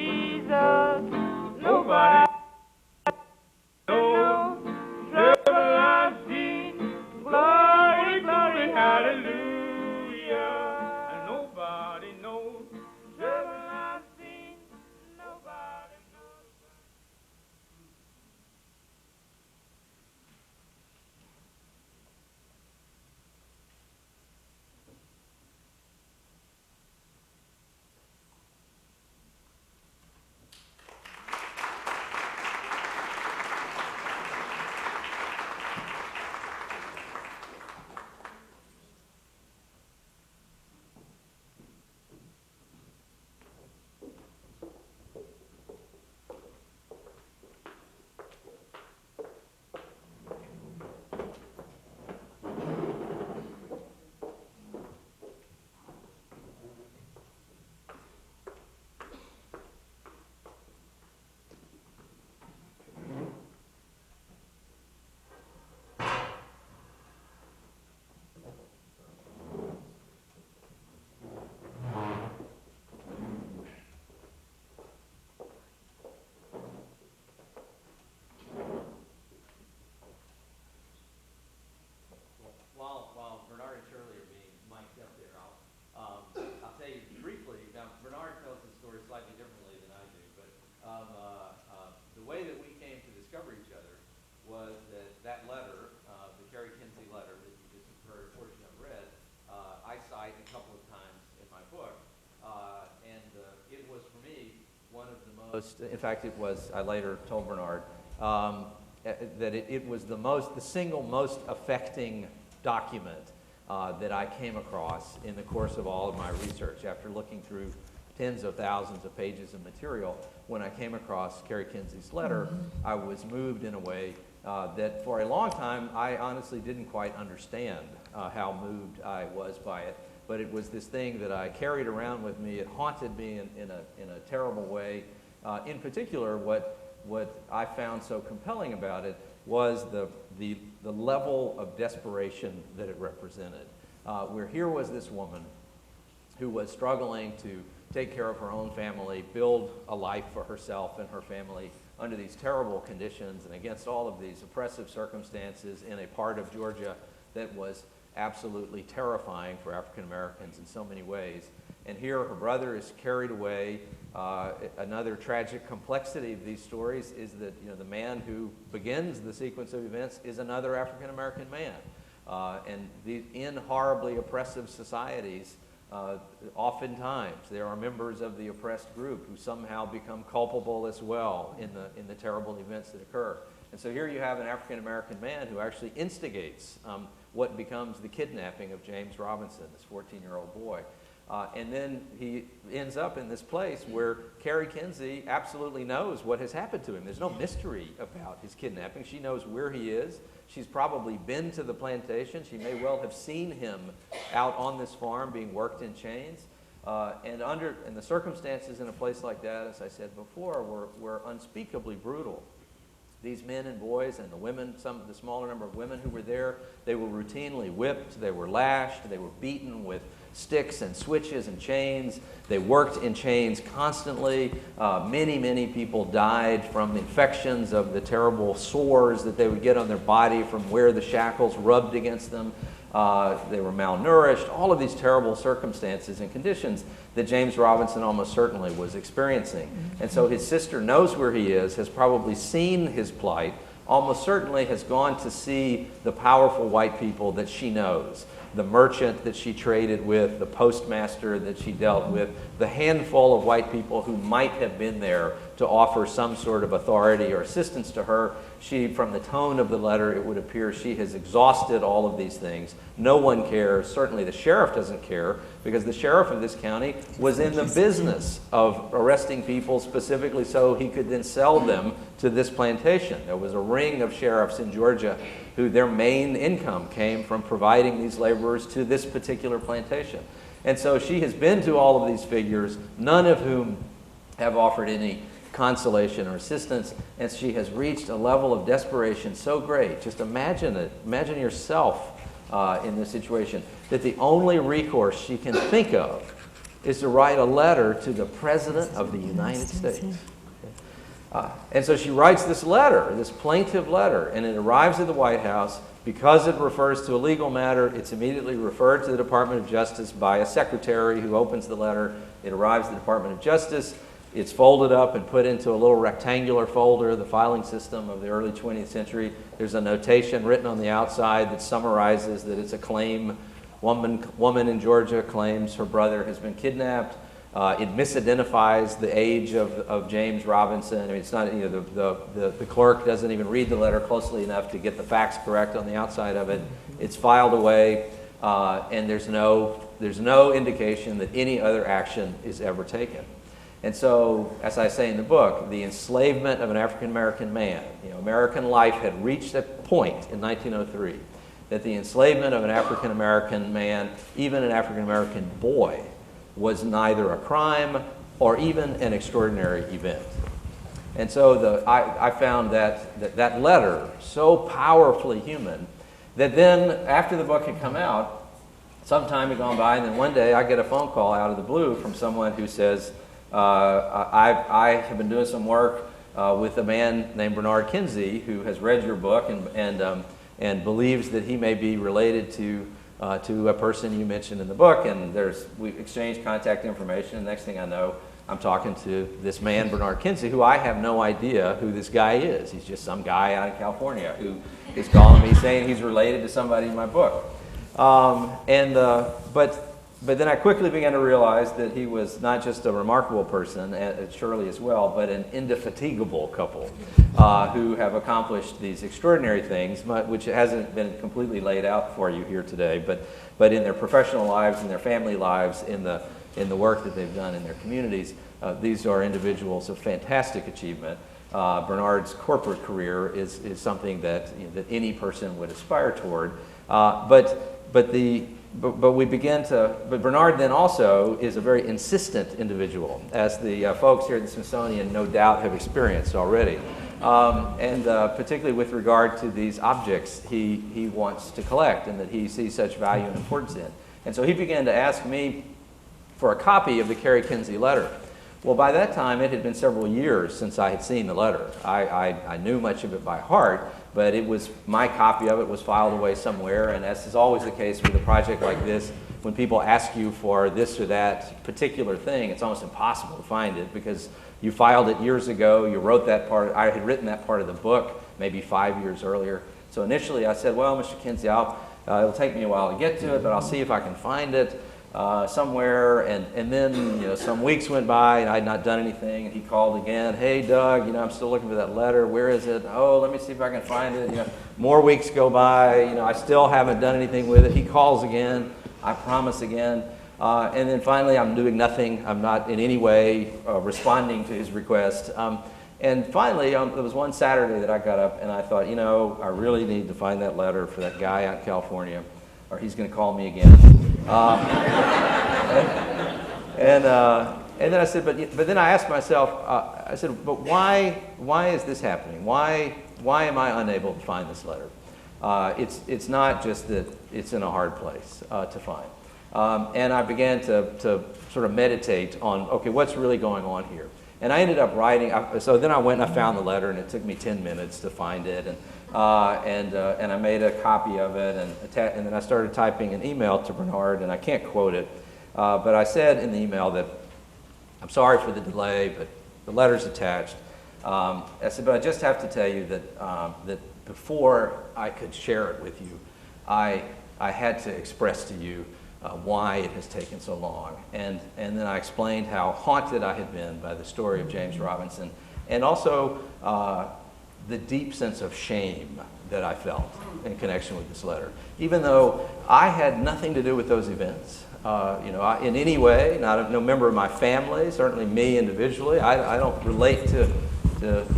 most, in fact, it was, I later told Bernard, that it was the single most affecting document that I came across in the course of all of my research. After looking through tens of thousands of pages of material, when I came across Kari Kinsey's letter, I was moved in a way that for a long time I honestly didn't quite understand how moved I was by it. But it was this thing that I carried around with me. It haunted me in a terrible way. In particular, what I found so compelling about it was the level of desperation that it represented. Where here was this woman who was struggling to take care of her own family, build a life for herself and her family under these terrible conditions and against all of these oppressive circumstances in a part of Georgia that was absolutely terrifying for African Americans in so many ways. And here her brother is carried away. Another tragic complexity of these stories is that the man who begins the sequence of events is another African American man. In horribly oppressive societies, oftentimes there are members of the oppressed group who somehow become culpable as well in the terrible events that occur. And so here you have an African American man who actually instigates what becomes the kidnapping of James Robinson, this 14-year-old boy. And then he ends up in this place where Kari Kinsey absolutely knows what has happened to him. There's no mystery about his kidnapping. She knows where he is. She's probably been to the plantation. She may well have seen him out on this farm being worked in chains. And the circumstances in a place like that, as I said before, were unspeakably brutal. These men and boys and the women, the smaller number of women who were there, they were routinely whipped, they were lashed, they were beaten with sticks and switches and chains. They worked in chains constantly. Many people died from the infections of the terrible sores that they would get on their body from where the shackles rubbed against them. They were malnourished, all of these terrible circumstances and conditions that James Robinson almost certainly was experiencing. And so his sister knows where he is, has probably seen his plight, almost certainly has gone to see the powerful white people that she knows, the merchant that she traded with, the postmaster that she dealt with, the handful of white people who might have been there to offer some sort of authority or assistance to her. She, from the tone of the letter, it would appear she has exhausted all of these things. No one cares. Certainly the sheriff doesn't care, because the sheriff of this county was in the business of arresting people specifically so he could then sell them to this plantation. There was a ring of sheriffs in Georgia who their main income came from providing these laborers to this particular plantation. And so she has been to all of these figures, none of whom have offered any consolation or assistance, and she has reached a level of desperation so great. Just imagine it. Imagine yourself in this situation, that the only recourse she can think of is to write a letter to the President of the United States. And so she writes this letter, this plaintive letter, and it arrives at the White House. Because it refers to a legal matter, it's immediately referred to the Department of Justice by a secretary who opens the letter. It arrives at the Department of Justice. It's folded up and put into a little rectangular folder, the filing system of the early 20th century. There's a notation written on the outside that summarizes that it's a claim. Woman in Georgia claims her brother has been kidnapped. It misidentifies the age of James Robinson. I mean, it's not, the clerk doesn't even read the letter closely enough to get the facts correct on the outside of it. It's filed away, and there's no indication that any other action is ever taken. And so, as I say in the book, the enslavement of an African American man, American life had reached a point in 1903 that the enslavement of an African American man, even an African American boy, was neither a crime or even an extraordinary event. And so I found that letter so powerfully human that then, after the book had come out, some time had gone by, and then one day I get a phone call out of the blue from someone who says, I have been doing some work with a man named Bernard Kinsey who has read your book and believes that he may be related to a person you mentioned in the book, and we exchanged contact information, and next thing I know, I'm talking to this man, Bernard Kinsey, who I have no idea who this guy is. He's just some guy out in California who is calling me saying he's related to somebody in my book. But But then I quickly began to realize that he was not just a remarkable person, and Shirley as well, but an indefatigable couple who have accomplished these extraordinary things, which hasn't been completely laid out for you here today, but in their professional lives, in their family lives, in the work that they've done in their communities. These are individuals of fantastic achievement. Bernard's corporate career is something that that any person would aspire toward, but Bernard then also is a very insistent individual, as the folks here at the Smithsonian no doubt have experienced already. And particularly with regard to these objects he wants to collect and that he sees such value and importance in. And so he began to ask me for a copy of the Kari Kinsey letter. Well, by that time, it had been several years since I had seen the letter. I knew much of it by heart, but it was my copy of it was filed away somewhere, and as is always the case with a project like this, when people ask you for this or that particular thing, it's almost impossible to find it because you filed it years ago, you wrote that part, I had written that part of the book maybe 5 years earlier. So initially I said, well, Mr. Kinsey, it'll take me a while to get to it, but I'll see if I can find it somewhere, and then some weeks went by and I had not done anything, and he called again. Hey Doug, I'm still looking for that letter. Where is it? Oh, let me see if I can find it. More weeks go by. I still haven't done anything with it. He calls again. I promise again, and then finally I'm doing nothing. I'm not in any way responding to his request. And finally, there was one Saturday that I got up and I thought, I really need to find that letter for that guy out in California, or he's going to call me again. And then I said, but then I asked myself, I said, but why is this happening? Why am I unable to find this letter? It's not just that it's in a hard place to find. And I began to sort of meditate on, okay, what's really going on here? And I ended up writing, so then I went and I found the letter, and it took me 10 minutes to find it, and I made a copy of it, and then I started typing an email to Bernard, and I can't quote it, but I said in the email that I'm sorry for the delay, but the letter's attached. I said, but I just have to tell you that before I could share it with you, I had to express to you why it has taken so long. And then I explained how haunted I had been by the story of James Robinson, and also the deep sense of shame that I felt in connection with this letter. Even though I had nothing to do with those events, in any way, no member of my family, certainly me individually, I don't relate to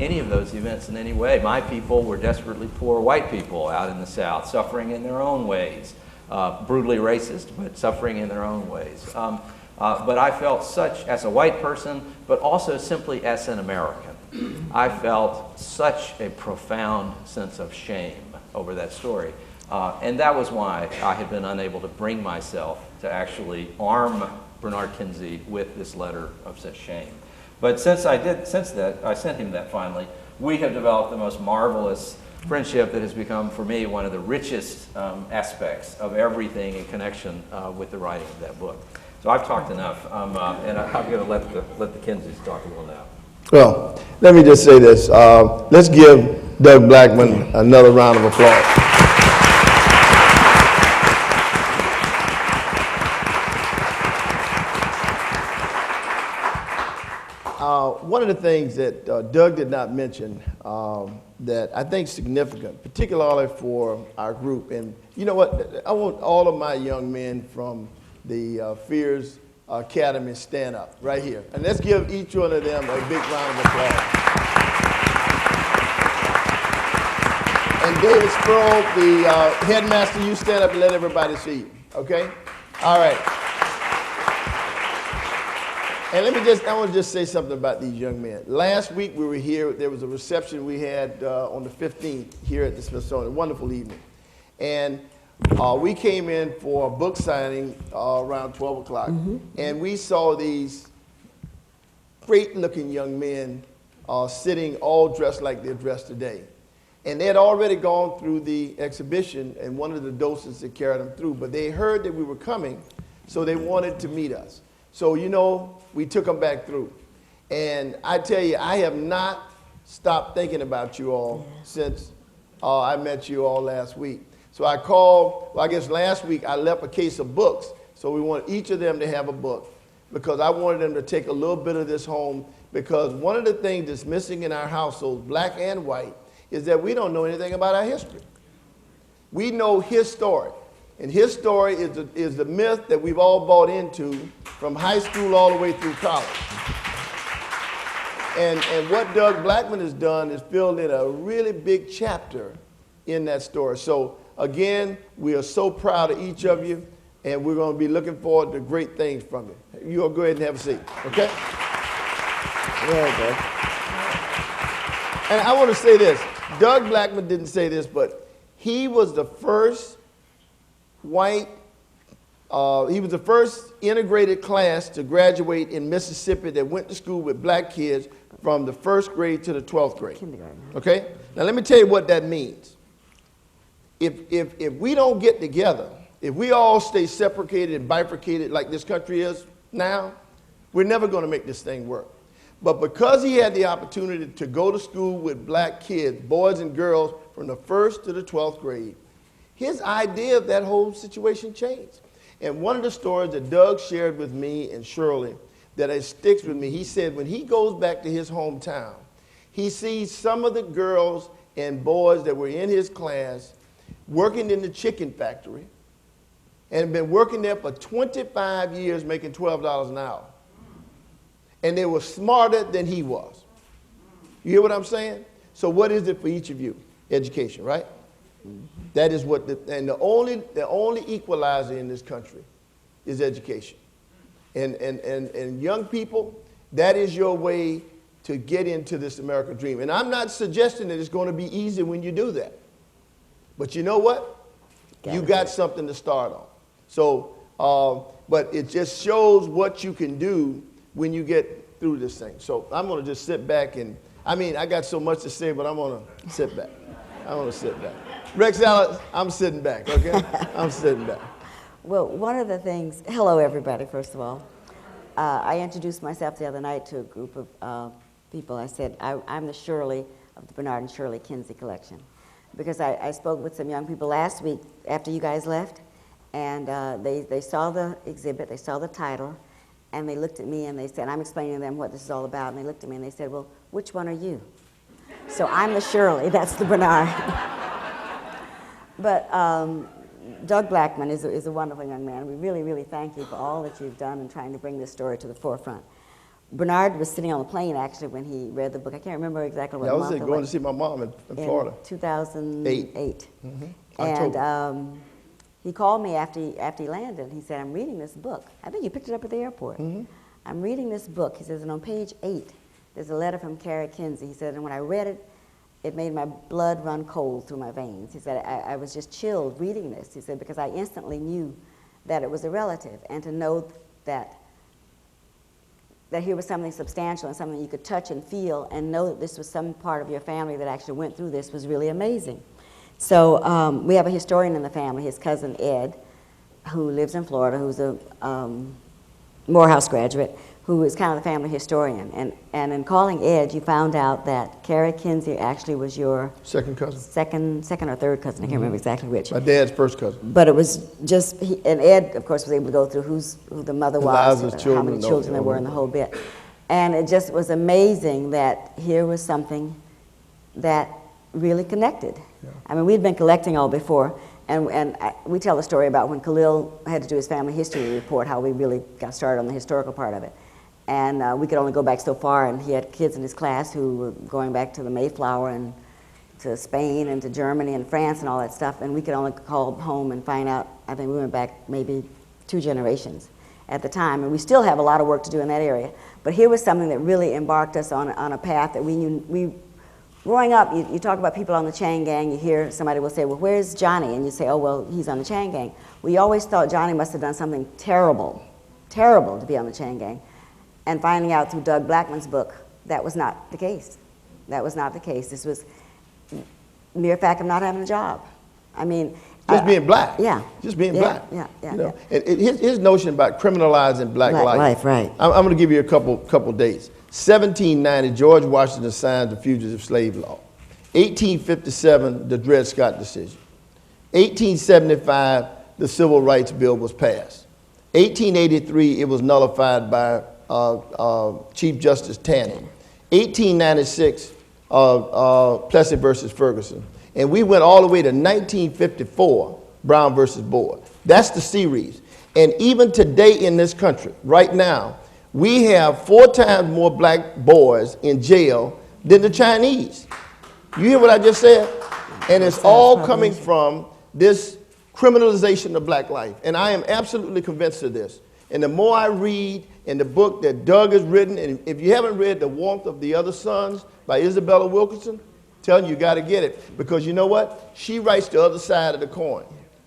any of those events in any way. My people were desperately poor white people out in the South, suffering in their own ways. Brutally racist, but suffering in their own ways. But I felt such, as a white person, but also simply as an American, I felt such a profound sense of shame over that story. And that was why I had been unable to bring myself to actually arm Bernard Kinsey with this letter of such shame. But since I sent him that finally, we have developed the most marvelous friendship that has become, for me, one of the richest aspects of everything in connection with the writing of that book. So I've talked enough, and I'm going to let the Kinseys talk a little now. Well, let me just say this. Let's give Doug Blackmon another round of applause. One of the things that Doug did not mention that I think is significant, particularly for our group, and you know what, I want all of my young men from the Fears Academy stand up right here. And let's give each one of them a big round of applause. And David Sproul, the headmaster, you stand up and let everybody see you, okay? All right. And I want to just say something about these young men. Last week we were here, there was a reception we had on the 15th here at the Smithsonian, a wonderful evening. And we came in for a book signing around 12 o'clock, and we saw these great-looking young men sitting all dressed like they're dressed today. And they had already gone through the exhibition, and one of the docents that carried them through, but they heard that we were coming, so they wanted to meet us. So, we took them back through. And I tell you, I have not stopped thinking about you all since I met you all last week. So I called, well, I guess last week I left a case of books So we want each of them to have a book because I wanted them to take a little bit of this home, because one of the things that's missing in our households, black and white, is that we don't know anything about our history. We know his story. And his story is the myth that we've all bought into from high school all the way through college. And what Doug Blackmon has done is filled in a really big chapter in that story. So again, we are so proud of each of you, and we're going to be looking forward to great things from you. You'll go ahead and have a seat, okay? Yeah, Doug. And I want to say this. Doug Blackmon didn't say this, but he was the first white, he was the first integrated class to graduate in Mississippi that went to school with black kids from the 1st grade to the 12th grade. Kindergarten. Okay? Now let me tell you what that means. If we don't get together, if we all stay separated and bifurcated like this country is now, we're never going to make this thing work. But because he had the opportunity to go to school with black kids, boys and girls, from the 1st to the 12th grade, his idea of that whole situation changed. And one of the stories that Doug shared with me and Shirley that it sticks with me, he said when he goes back to his hometown, he sees some of the girls and boys that were in his class working in the chicken factory and been working there for 25 years making $12 an hour. And they were smarter than he was. You hear what I'm saying? So what is it for each of you? Education, right? That is what, and the only equalizer in this country is education. And young people, that is your way to get into this American dream. And I'm not suggesting that it's going to be easy when you do that. But you know what? You got something to start on. So, but it just shows what you can do when you get through this thing. So I'm going to just sit back and, I mean, I got so much to say, but I'm going to sit back. I'm going to sit back. Rex Allen, I'm sitting back, okay? I'm sitting back. Well, one of the things, hello everybody, first of all. I introduced myself the other night to a group of people. I said, I'm the Shirley of the Bernard and Shirley Kinsey collection. Because I spoke with some young people last week after you guys left, and they saw the exhibit, they saw the title, and they looked at me and they said, I'm explaining to them what this is all about, and they looked at me and they said, well, which one are you? So I'm the Shirley, that's the Bernard. But Doug Blackmon is a wonderful young man. We really, really thank you for all that you've done in trying to bring this story to the forefront. Bernard was sitting on the plane, actually, when he read the book. I can't remember exactly what month it was. I was going to see my mom in Florida. 2008. Mm-hmm. And he called me after he landed. He said, I'm reading this book. I think you picked it up at the airport. Mm-hmm. I'm reading this book. He says, and on page 8, there's a letter from Kari Kinsey. He said, and when I read it, it made my blood run cold through my veins. He said, I was just chilled reading this. He said, because I instantly knew that it was a relative, and to know that here was something substantial and something you could touch and feel and know that this was some part of your family that actually went through this was really amazing. So we have a historian in the family, his cousin Ed, who lives in Florida, who's a Morehouse graduate, who is kind of the family historian. And in calling Ed, you found out that Kari Kinsey actually was your Second cousin. second or third cousin. I can't remember exactly which. My dad's first cousin. But it was just, and Ed, of course, was able to go through who the mother was, lives of how many children, children there were, and the whole bit. And it just was amazing that here was something that really connected. Yeah. I mean, we'd been collecting all before, and we tell the story about when Khalil had to do his family history report, how we really got started on the historical part of it. And we could only go back so far, and he had kids in his class who were going back to the Mayflower and to Spain and to Germany and France and all that stuff, and we could only call home and find out. I think we went back maybe 2 generations at the time, and we still have a lot of work to do in that area. But here was something that really embarked us on a path that we knew. Growing up, you talk about people on the chain gang, you hear somebody will say, well, where's Johnny? And you say, oh, well, he's on the chain gang. We always thought Johnny must have done something terrible to be on the chain gang. And finding out through Doug Blackmon's book, that was not the case. That was not the case. This was mere fact of not having a job. I mean, Just being black. Yeah. Just being black. Yeah. You know? And his notion about criminalizing black life. Right. I'm going to give you a couple dates. 1790, George Washington signs the Fugitive Slave Law. 1857, the Dred Scott decision. 1875, the Civil Rights Bill was passed. 1883, it was nullified by Chief Justice Taney. 1896, Plessy versus Ferguson. And we went all the way to 1954, Brown versus Board. That's the series. And even today in this country, right now, we have 4 times more black boys in jail than the Chinese. You hear what I just said? And it's all coming from this criminalization of black life. And I am absolutely convinced of this. And the more I read in the book that Doug has written, and if you haven't read The Warmth of the Other Sons by Isabella Wilkerson, telling you got to get it. Because you know what? She writes the other side of the coin.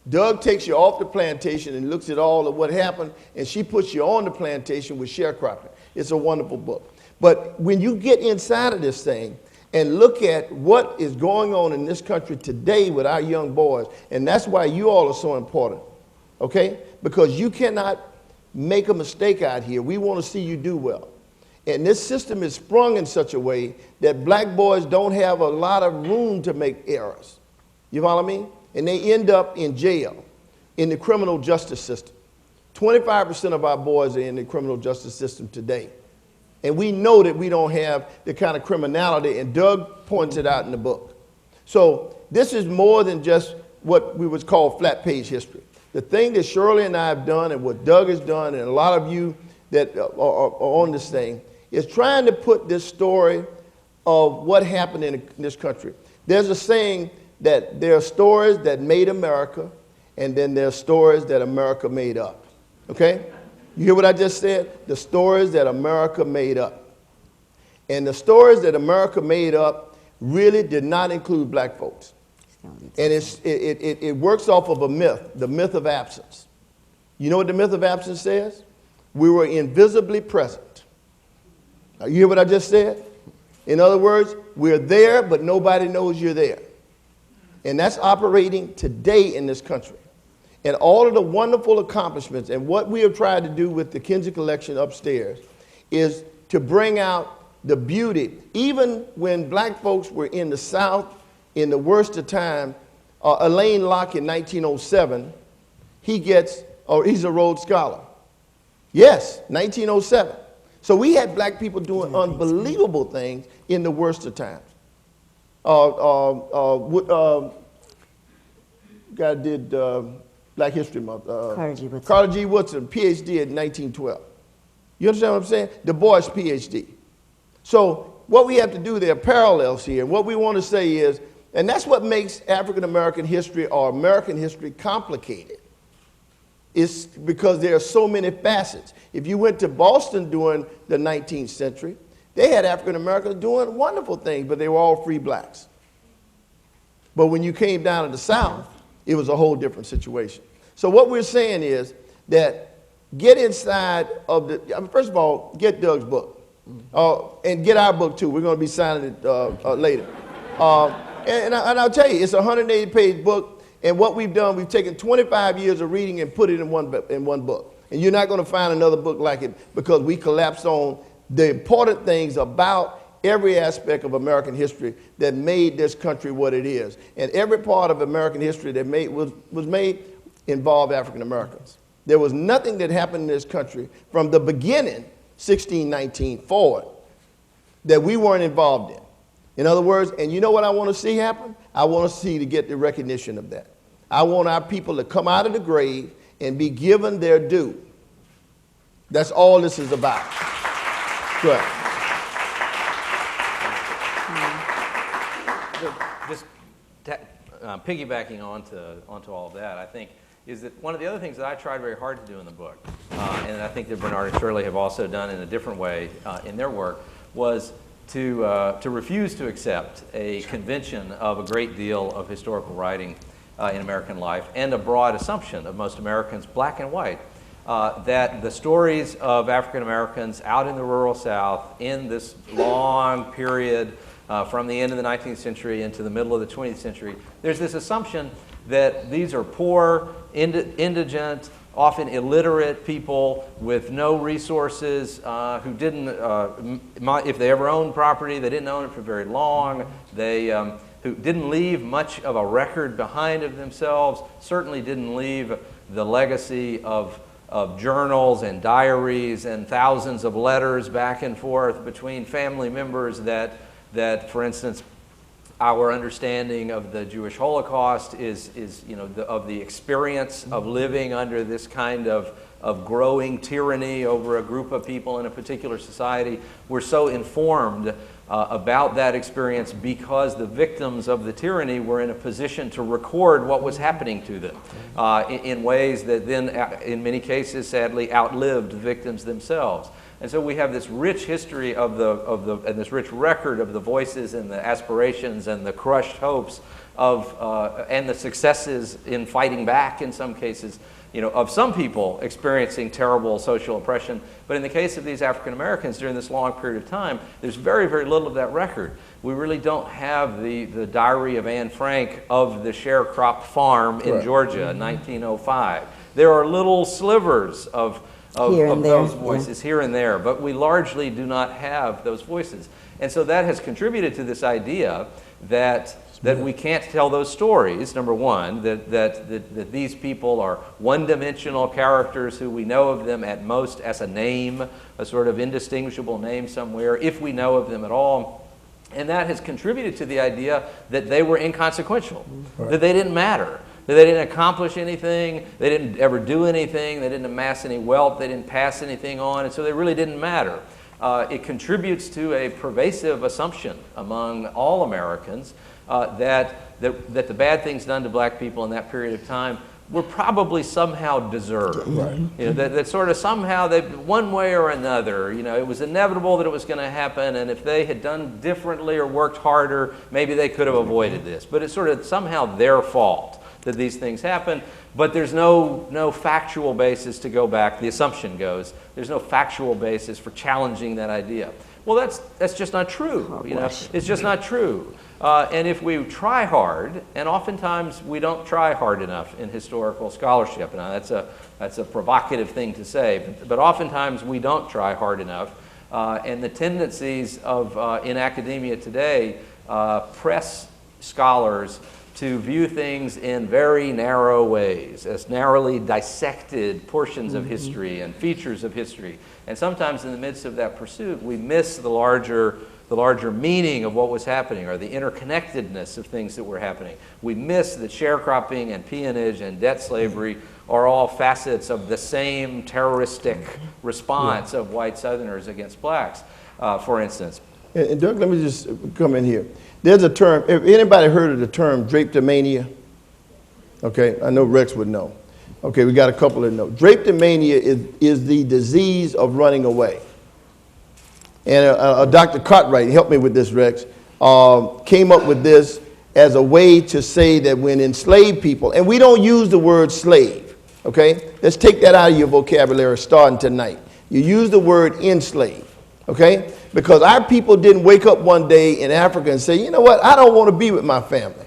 Doug takes you off the plantation and looks at all of what happened, and she puts you on the plantation with sharecropping. It's a wonderful book. But when you get inside of this thing and look at what is going on in this country today with our young boys, and that's why you all are so important, okay? Because you cannot make a mistake out here. We want to see you do well. And this system is sprung in such a way that black boys don't have a lot of room to make errors. You follow me? And they end up in jail, in the criminal justice system. 25% of our boys are in the criminal justice system today. And we know that we don't have the kind of criminality, and Doug points it out in the book. So this is more than just what we would call flat page history. The thing that Shirley and I have done, and what Doug has done, and a lot of you that are on this thing, is trying to put this story of what happened in this country. There's a saying that there are stories that made America, and then there are stories that America made up. Okay? You hear what I just said? The stories that America made up. And the stories that America made up really did not include black folks. And it works off of a myth, the myth of absence. You know what the myth of absence says? We were invisibly present. Now, you hear what I just said? In other words, we're there, but nobody knows you're there. And that's operating today in this country. And all of the wonderful accomplishments, and what we have tried to do with the Kinsey collection upstairs, is to bring out the beauty. Even when black folks were in the South in the worst of time, Elaine Locke in 1907, he's a Rhodes Scholar. Yes, 1907. So we had black people doing unbelievable things in the worst of times. Guy did Black History Month. Carter G. Woodson, PhD in 1912. You understand what I'm saying? Du Bois, PhD. So what we have to do, there are parallels here. And what we want to say is, and that's what makes African American history or American history complicated. It's because there are so many facets. If you went to Boston during the 19th century, they had African Americans doing wonderful things, but they were all free blacks. But when you came down to the South, it was a whole different situation. So what we're saying is that get inside of first of all, get Doug's book. And get our book too. We're going to be signing it later. And I'll tell you, it's a 180-page book. And what we've done, we've taken 25 years of reading and put it in one book. And you're not going to find another book like it, because we collapsed on the important things about every aspect of American history that made this country what it is. And every part of American history that was made involved African Americans. There was nothing that happened in this country from the beginning, 1619 forward, that we weren't involved in. In other words, and you know what I want to see happen? I want to see to get the recognition of that. I want our people to come out of the grave and be given their due. That's all this is about. Go ahead. Just piggybacking onto all of that, I think, is that one of the other things that I tried very hard to do in the book, and I think that Bernard and Shirley have also done in a different way in their work, was to refuse to accept a convention of a great deal of historical writing in American life, and a broad assumption of most Americans, black and white, that the stories of African Americans out in the rural South in this long period from the end of the 19th century into the middle of the 20th century, there's this assumption that these are poor, indigent, often illiterate people with no resources, who didn't, if they ever owned property, they didn't own it for very long. They who didn't leave much of a record behind of themselves, certainly didn't leave the legacy of of journals and diaries and thousands of letters back and forth between family members that for instance, our understanding of the Jewish Holocaust is of the experience of living under this kind of growing tyranny over a group of people in a particular society. We're so informed about that experience because the victims of the tyranny were in a position to record what was happening to them in ways that then, in many cases, sadly, outlived the victims themselves. And so we have this rich history and this rich record of the voices and the aspirations and the crushed hopes and the successes in fighting back in some cases, of some people experiencing terrible social oppression. But in the case of these African Americans during this long period of time, there's very, very little of that record. We really don't have the diary of Anne Frank of the sharecropped farm in Georgia in 1905. There are little slivers of those voices here and there, but we largely do not have those voices. And so that has contributed to this idea that we can't tell those stories, number one, that these people are one-dimensional characters who we know of them at most as a name, a sort of indistinguishable name somewhere, if we know of them at all. And that has contributed to the idea that they were inconsequential, that they didn't matter, that they didn't accomplish anything, they didn't ever do anything, they didn't amass any wealth, they didn't pass anything on, and so they really didn't matter. It contributes to a pervasive assumption among all Americans that the bad things done to black people in that period of time were probably somehow deserved. That sort of somehow, one way or another, it was inevitable that it was going to happen, and if they had done differently or worked harder, maybe they could have avoided this. But it's sort of somehow their fault that these things happen, but there's no factual basis to go back. The assumption goes, there's no factual basis for challenging that idea. Well, that's just not true. It's just not true. And if we try hard, and oftentimes we don't try hard enough in historical scholarship. Now that's a provocative thing to say, but oftentimes we don't try hard enough. And the tendencies in academia today press scholars to view things in very narrow ways, as narrowly dissected portions of history and features of history. And sometimes in the midst of that pursuit, we miss the larger meaning of what was happening, or the interconnectedness of things that were happening. We miss that sharecropping and peonage and debt slavery are all facets of the same terroristic response of white Southerners against blacks, for instance. And Doug, let me just come in here. There's a term, if anybody heard of the term drapetomania? Okay, I know Rex would know. Okay, we got a couple that know. Drapetomania is the disease of running away. And Dr. Cartwright, help me with this, Rex, came up with this as a way to say that when enslaved people, and we don't use the word slave, okay? Let's take that out of your vocabulary starting tonight. You use the word enslave, okay? Because our people didn't wake up one day in Africa and say, you know what, I don't want to be with my family.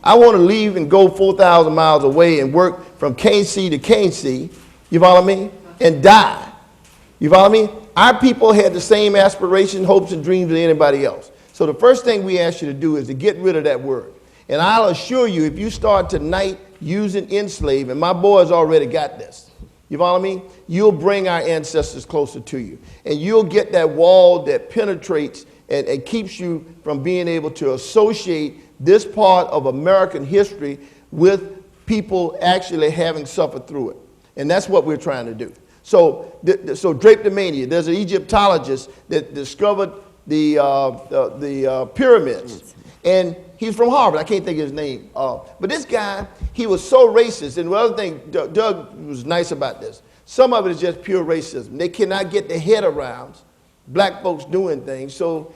I want to leave and go 4,000 miles away and work from Kinsey to Kinsey, you follow me, and die. You follow me? Our people had the same aspirations, hopes, and dreams as anybody else. So the first thing we ask you to do is to get rid of that word. And I'll assure you, if you start tonight using enslave, and my boys already got this, you follow me? You'll bring our ancestors closer to you. And you'll get that wall that penetrates and keeps you from being able to associate this part of American history with people actually having suffered through it. And that's what we're trying to do. So drapetomania, there's an Egyptologist that discovered the pyramids. And he's from Harvard. I can't think of his name. But this guy, he was so racist. And the other thing, Doug was nice about this. Some of it is just pure racism. They cannot get their head around black folks doing things. So,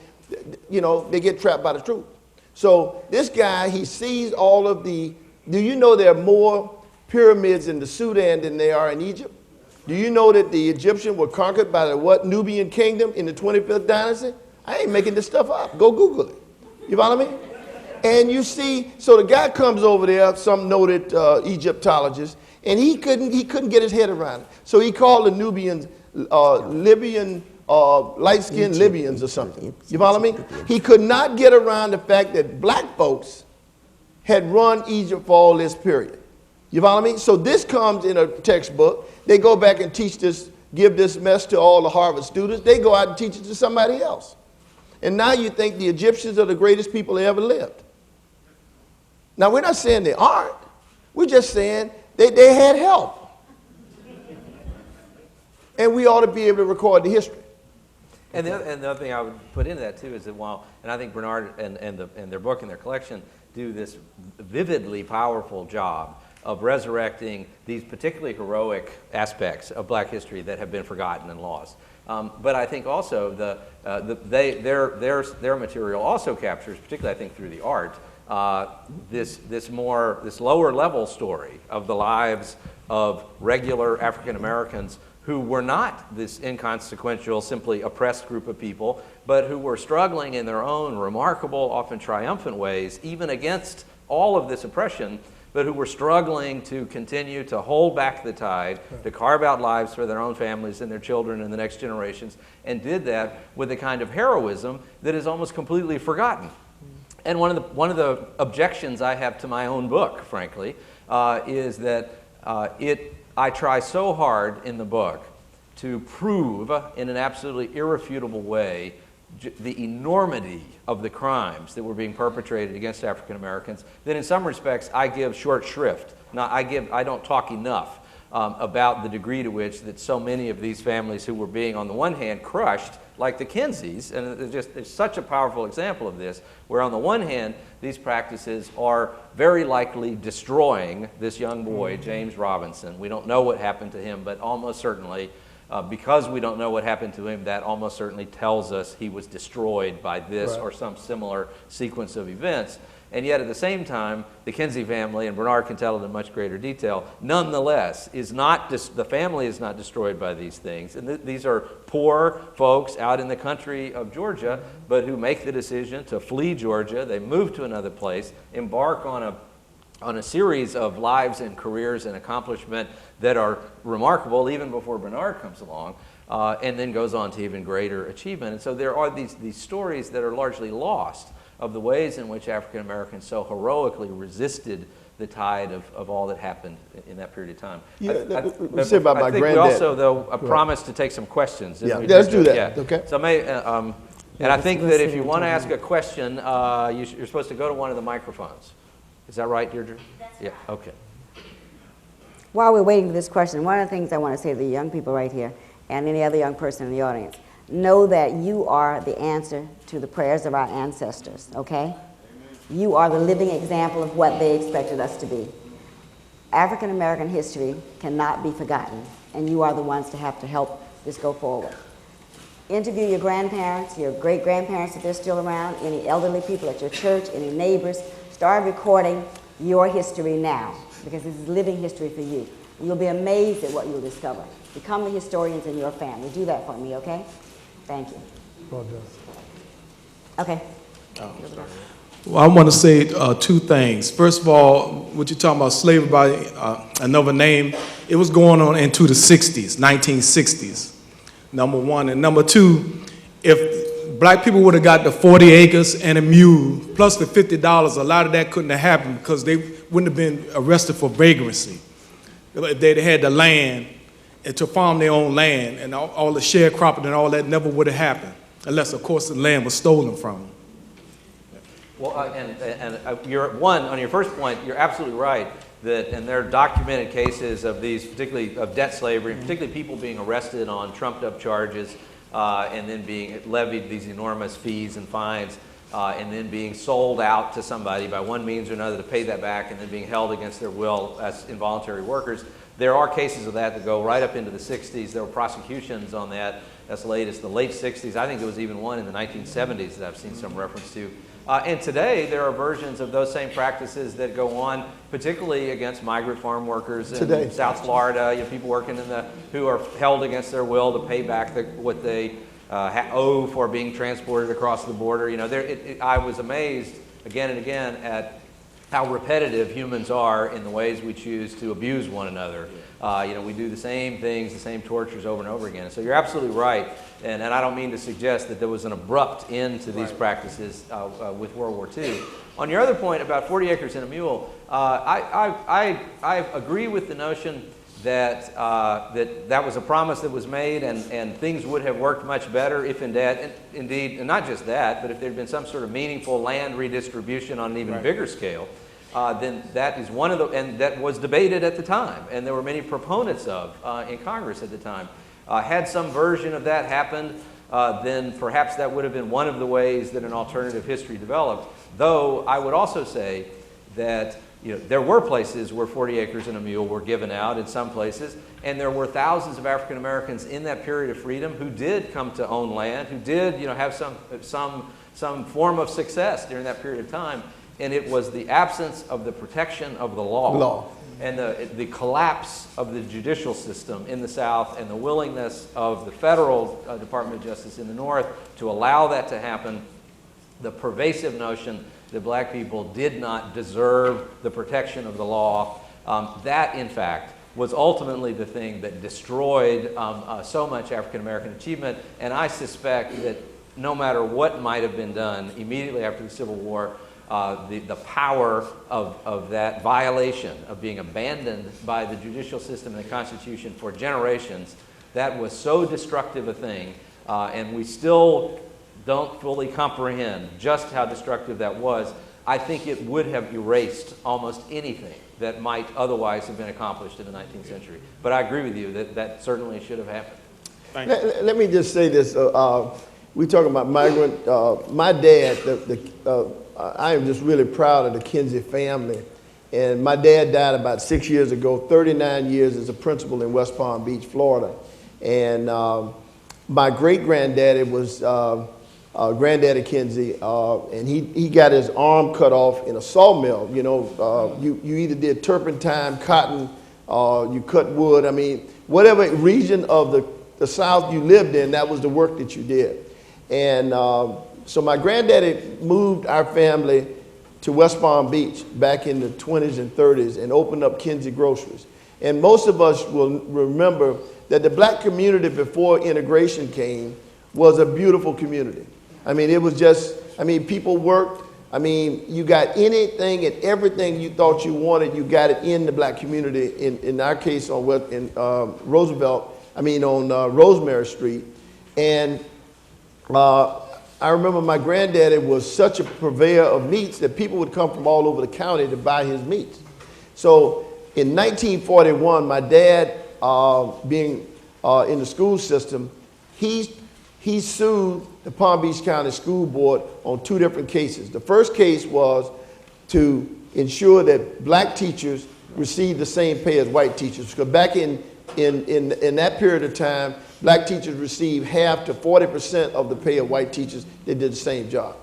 they get trapped by the truth. So this guy, he sees all of do you know there are more pyramids in the Sudan than there are in Egypt? Do you know that the Egyptians were conquered by the Nubian kingdom in the 25th dynasty? I ain't making this stuff up. Go Google it. You follow me? And you see, so the guy comes over there, some noted Egyptologist, and he couldn't get his head around it. So he called the Nubians Libyan, light-skinned Libyans or something. You follow me? He could not get around the fact that black folks had run Egypt for all this period. You follow me? So this comes in a textbook. They go back and teach this, give this mess to all the Harvard students. They go out and teach it to somebody else. And now you think the Egyptians are the greatest people that ever lived. Now, we're not saying they aren't. We're just saying they had help. And we ought to be able to record the history. And the other thing I would put into that, too, is that and I think Bernard and their book and their collection do this vividly powerful job of resurrecting these particularly heroic aspects of black history that have been forgotten and lost. But I think also their material also captures, particularly I think through the art, this lower level story of the lives of regular African Americans who were not this inconsequential, simply oppressed group of people, but who were struggling in their own remarkable, often triumphant ways, even against all of this oppression, but who were struggling to continue to hold back the tide, to carve out lives for their own families and their children and the next generations, and did that with a kind of heroism that is almost completely forgotten. And one of the objections I have to my own book, frankly, is that I try so hard in the book to prove in an absolutely irrefutable way the enormity of the crimes that were being perpetrated against African Americans, that in some respects I give short shrift. I don't talk enough about the degree to which that so many of these families who were being, on the one hand, crushed, like the Kinseys, and it's such a powerful example of this, where on the one hand, these practices are very likely destroying this young boy, James Robinson. We don't know what happened to him, but almost certainly, because we don't know what happened to him, that almost certainly tells us he was destroyed by this or some similar sequence of events. And yet at the same time, the Kinsey family, and Bernard can tell it in much greater detail, nonetheless, the family is not destroyed by these things. And these are poor folks out in the country of Georgia, but who make the decision to flee Georgia. They move to another place, embark on a series of lives and careers and accomplishment that are remarkable even before Bernard comes along, and then goes on to even greater achievement. And so there are these stories that are largely lost of the ways in which African Americans so heroically resisted the tide of all that happened in that period of time. Let's say about my think granddad. we also, though, promised to take some questions. Yeah, let's do that, okay? So and I think that if you want to ask a question, you're supposed to go to one of the microphones. Is that right, Deirdre? Yeah, okay. While we're waiting for this question, one of the things I want to say to the young people right here, and any other young person in the audience, know that you are the answer to the prayers of our ancestors, okay? You are the living example of what they expected us to be. African American history cannot be forgotten, and you are the ones to have to help this go forward. Interview your grandparents, your great-grandparents if they're still around, any elderly people at your church, any neighbors. Start recording your history now, because this is living history for you. You'll be amazed at what you'll discover. Become the historians in your family. Do that for me, okay? Thank you. Well done. Okay. Well, I want to say two things. First of all, what you're talking about, slavery by another name, it was going on into the 60s, 1960s, number one. And number two, if black people would have got the 40 acres and a mule, plus the $50, a lot of that couldn't have happened because they wouldn't have been arrested for vagrancy. If they'd had the land and to farm their own land, and all the sharecropping and all that never would have happened, unless, of course, the land was stolen from them. Well, on your first point, you're absolutely right and there are documented cases of these, particularly of debt slavery, particularly people being arrested on trumped-up charges and then being levied these enormous fees and fines, and then being sold out to somebody by one means or another to pay that back, and then being held against their will as involuntary workers. There are cases of that go right up into the 60s. There were prosecutions on that as late as the late 60s. I think there was even one in the 1970s that I've seen some reference to. And today, there are versions of those same practices that go on, particularly against migrant farm workers in South Florida. People working who are held against their will to pay back what they owe for being transported across the border. I was amazed again and again at how repetitive humans are in the ways we choose to abuse one another. We do the same things, the same tortures over and over again. So you're absolutely right, and I don't mean to suggest that there was an abrupt end to these practices with World War II. On your other point about 40 acres and a mule, I agree with the notion that that was a promise that was made, and things would have worked much better if indeed, and not just that, but if there had been some sort of meaningful land redistribution on an even bigger scale, then that is one of the, and that was debated at the time, and there were many proponents of in Congress at the time. Had some version of that happened, then perhaps that would have been one of the ways that an alternative history developed. Though I would also say that there were places where 40 acres and a mule were given out in some places, and there were thousands of African Americans in that period of freedom who did come to own land, who did have some form of success during that period of time, and it was the absence of the protection of the law. And the collapse of the judicial system in the South and the willingness of the federal Department of Justice in the North to allow that to happen, the pervasive notion that black people did not deserve the protection of the law, that in fact was ultimately the thing that destroyed so much African American achievement. And I suspect that no matter what might have been done immediately after the Civil War, the power of that violation, of being abandoned by the judicial system and the Constitution for generations, that was so destructive a thing, and we still don't fully comprehend just how destructive that was. I think it would have erased almost anything that might otherwise have been accomplished in the 19th century. But I agree with you that that certainly should have happened. Let me just say this. We talking about migrant. My dad, I am just really proud of the Kinsey family. And my dad died about 6 years ago, 39 years as a principal in West Palm Beach, Florida. And my great-granddaddy was Granddaddy Kinsey, and he got his arm cut off in a sawmill. You either did turpentine, cotton, you cut wood. I mean, whatever region of the South you lived in, that was the work that you did. And so my granddaddy moved our family to West Palm Beach back in the 20s and 30s and opened up Kinsey Groceries. And most of us will remember that the black community before integration came was a beautiful community. I mean, it was just, people worked. I mean, you got anything and everything you thought you wanted, you got it in the black community. In our case, on Rosemary Street. And I remember my granddaddy was such a purveyor of meats that people would come from all over the county to buy his meats. So in 1941, my dad, being in the school system, he sued the Palm Beach County School Board on 2 different cases. The first case was to ensure that black teachers received the same pay as white teachers, because back in that period of time, black teachers received half to 40% of the pay of white teachers that did the same job.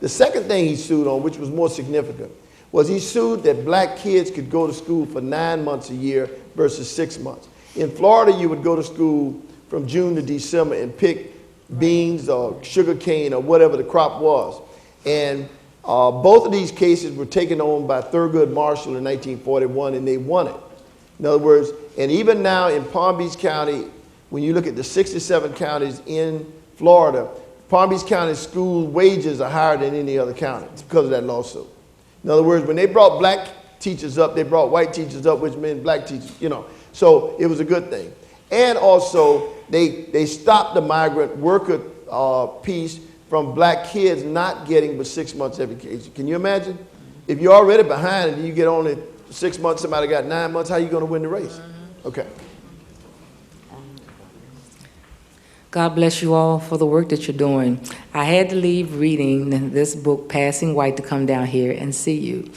The second thing he sued on, which was more significant, was he sued that black kids could go to school for 9 months a year versus 6 months. In Florida, you would go to school from June to December and pick beans or sugar cane or whatever the crop was. And both of these cases were taken on by Thurgood Marshall in 1941, and they won it. In other words, and even now in Palm Beach County, when you look at the 67 counties in Florida, Palm Beach County school wages are higher than any other county because of that lawsuit. In other words, when they brought black teachers up, they brought white teachers up, which meant black teachers, So it was a good thing. And also, they stopped the migrant worker piece from black kids not getting but 6 months education. Can you imagine? If you're already behind and you get only 6 months, somebody got 9 months, how are you going to win the race? Okay. God bless you all for the work that you're doing. I had to leave reading this book, Passing White, to come down here and see you.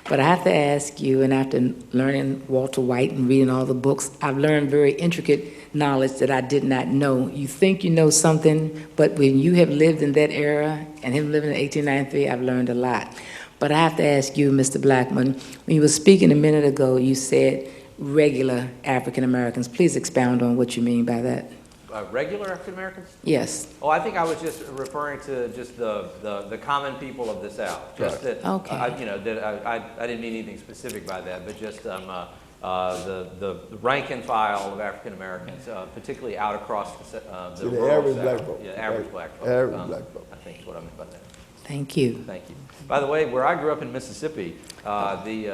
But I have to ask you, and after learning Walter White and reading all the books, I've learned very intricate knowledge that I did not know. You think you know something, but when you have lived in that era, and him living in 1893, I've learned a lot. But I have to ask you, Mr. Blackmon, when you were speaking a minute ago, you said regular African Americans. Please expound on what you mean by that. regular African Americans? Yes. Oh, I think I was just referring to just the common people of the South. Just that, Okay. I didn't mean anything specific by that, but just the rank and file of African Americans, particularly out across the See, the rural average South. black folk. Yeah, average black folk. Average black folk. I think is what I meant by that. Thank you. Thank you. By the way, where I grew up in Mississippi, the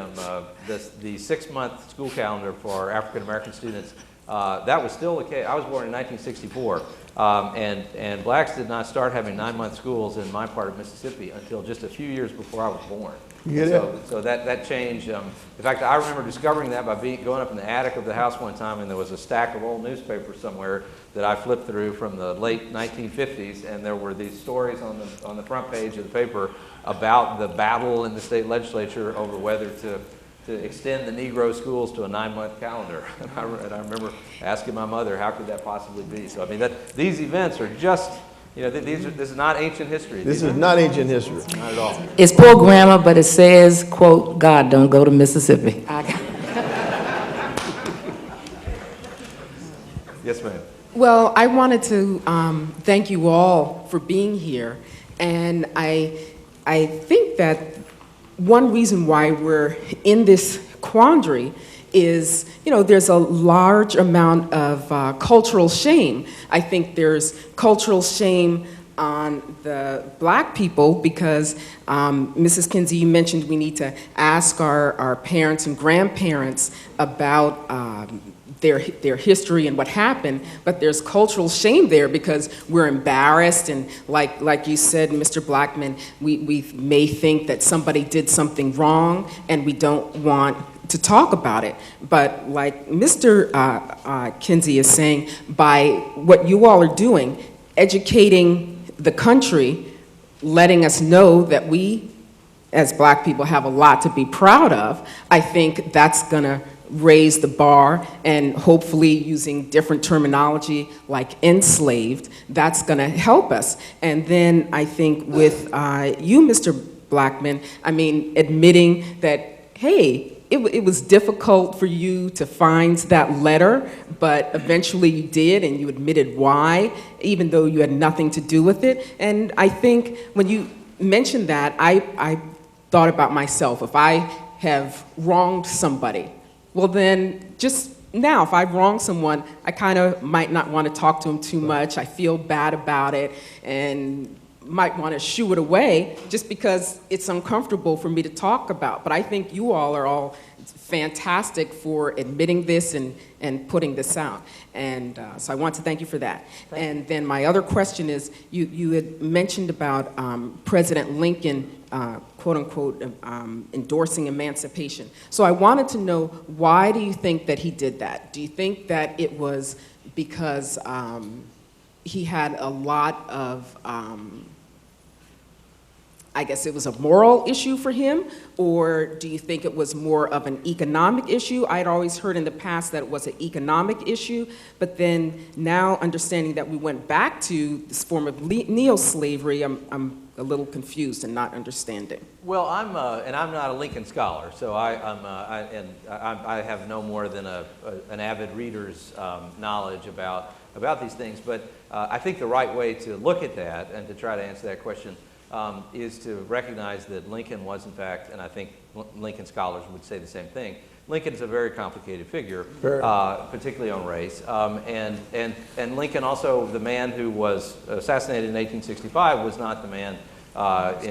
6-month school calendar for African American students, that was still the case. I was born in 1964, and blacks did not start having 9-month schools in my part of Mississippi until just a few years before I was born. You get it? So that changed. In fact, I remember discovering that by going up in the attic of the house one time, and there was a stack of old newspapers somewhere that I flipped through from the late 1950s, and there were these stories on the front page of the paper about the battle in the state legislature over whether to extend the Negro schools to a 9-month calendar. And I remember asking my mother, how could that possibly be? So I mean, these events are just, this is not ancient history. This is not ancient history. Not at all. It's poor grammar, but it says, quote, God don't go to Mississippi. Yes, ma'am. Well, I wanted to thank you all for being here, and I think that one reason why we're in this quandary is, there's a large amount of cultural shame. I think there's cultural shame on the black people because, Mrs. Kinsey, you mentioned we need to ask our parents and grandparents about their history and what happened, but there's cultural shame there because we're embarrassed, and like you said, Mr. Blackmon, we may think that somebody did something wrong and we don't want to talk about it. But like Mr. Kinsey is saying, by what you all are doing, educating the country, letting us know that we, as black people, have a lot to be proud of, I think that's gonna raise the bar, and hopefully using different terminology like enslaved, that's gonna help us. And then I think with you, Mr. Blackmon, I mean, admitting that, hey, it was difficult for you to find that letter, but eventually you did, and you admitted why, even though you had nothing to do with it. And I think when you mentioned that, I thought about myself. If I have wronged somebody, well then, just now, if I've wronged someone, I kind of might not want to talk to them too much. I feel bad about it, and might want to shoo it away just because it's uncomfortable for me to talk about. But I think you all are all fantastic for admitting this and putting this out. And so I want to thank you for that. And then my other question is, you had mentioned about President Lincoln, quote unquote, endorsing emancipation. So I wanted to know, why do you think that he did that? Do you think that it was because he had a lot of, I guess it was a moral issue for him, or do you think it was more of an economic issue? I'd always heard in the past that it was an economic issue, but then now understanding that we went back to this form of neo-slavery, I'm a little confused and not understanding. Well, I'm not a Lincoln scholar, so I have no more than an avid reader's knowledge about these things. But I think the right way to look at that and to try to answer that question is to recognize that Lincoln was, in fact, and I think Lincoln scholars would say the same thing, Lincoln's a very complicated figure, particularly on race. And Lincoln also, the man who was assassinated in 1865, was not the man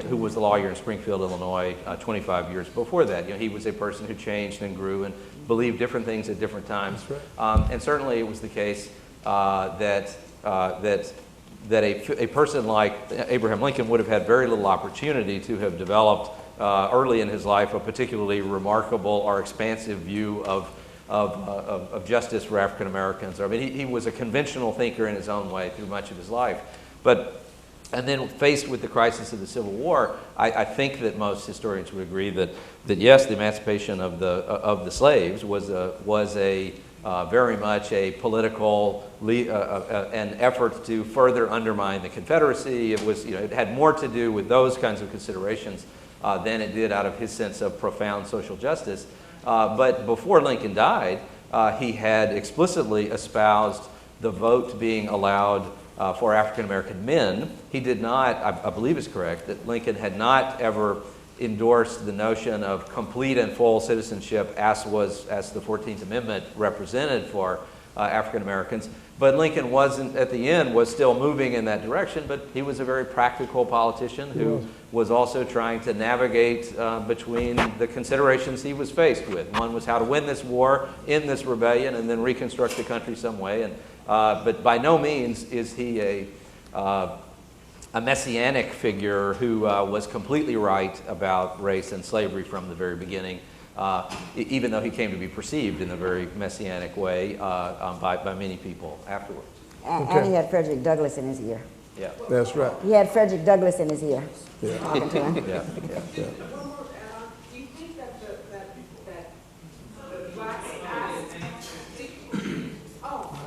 who was the lawyer in Springfield, Illinois, 25 years before that. He was a person who changed and grew and believed different things at different times. And certainly it was the case that a person like Abraham Lincoln would have had very little opportunity to have developed early in his life a particularly remarkable or expansive view of justice for African Americans. I mean, he was a conventional thinker in his own way through much of his life. And then faced with the crisis of the Civil War, I think that most historians would agree that yes, the emancipation of the slaves was very much a political an effort to further undermine the Confederacy. It was, it had more to do with those kinds of considerations than it did out of his sense of profound social justice. But before Lincoln died, he had explicitly espoused the vote being allowed for African American men, he did not, I believe it's correct, that Lincoln had not ever endorsed the notion of complete and full citizenship as the 14th Amendment represented for African Americans. But Lincoln wasn't, at the end, was still moving in that direction, but he was a very practical politician who was also trying to navigate between the considerations he was faced with. One was how to win this war, end this rebellion, and then reconstruct the country some way. And, but by no means is he a messianic figure who was completely right about race and slavery from the very beginning. Even though he came to be perceived in a very messianic way by many people afterwards. And he had Frederick Douglass in his ear. Yeah. That's right. He had Frederick Douglass in his ear, Yeah. talking to him. Yeah. Yeah. Do you think that the blacks asked?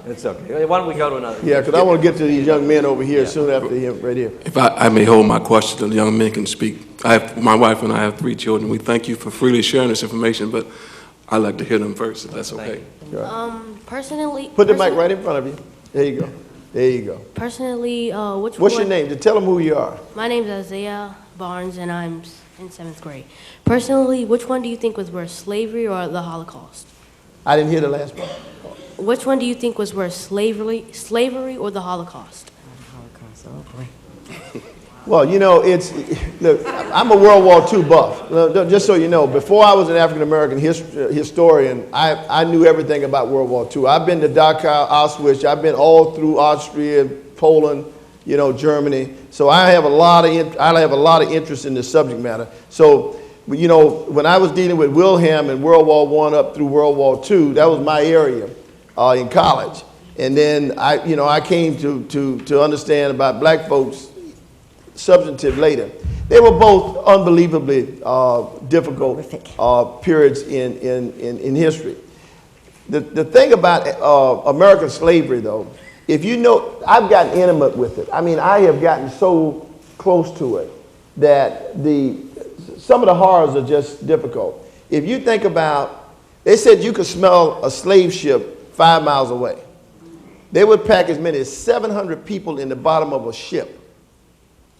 It's okay. Why don't we go to another? Yeah, because I want to get to these young men over here soon after him, right here. If I may hold my question till the young men can speak. My wife and I have 3 children. We thank you for freely sharing this information, but I'd like to hear them first, if that's okay. Personally, Put the mic right in front of you. There you go. There you go. Personally, What's your name? Just tell them who you are. My name's Isaiah Barnes, and I'm in 7th grade. Personally, which one do you think was worse, slavery or the Holocaust? I didn't hear the last part. Which one do you think was worse, slavery or the Holocaust? Holocaust, oh boy. Well, you know, look, I'm a World War II buff. Just so you know, before I was an African-American historian, I knew everything about World War II. I've been to Dachau, Auschwitz. I've been all through Austria, Poland, you know, Germany. So I have a lot of interest in this subject matter. So, you know, when I was dealing with Wilhelm and World War I up through World War II, that was my area in college. And then I came to understand about black folks substantive later. They were both unbelievably difficult periods in history. The thing about American slavery, though, if you know, I've gotten intimate with it. I mean, I have gotten so close to it that some of the horrors are just difficult. If you think about, they said you could smell a slave ship 5 miles away. They would pack as many as 700 people in the bottom of a ship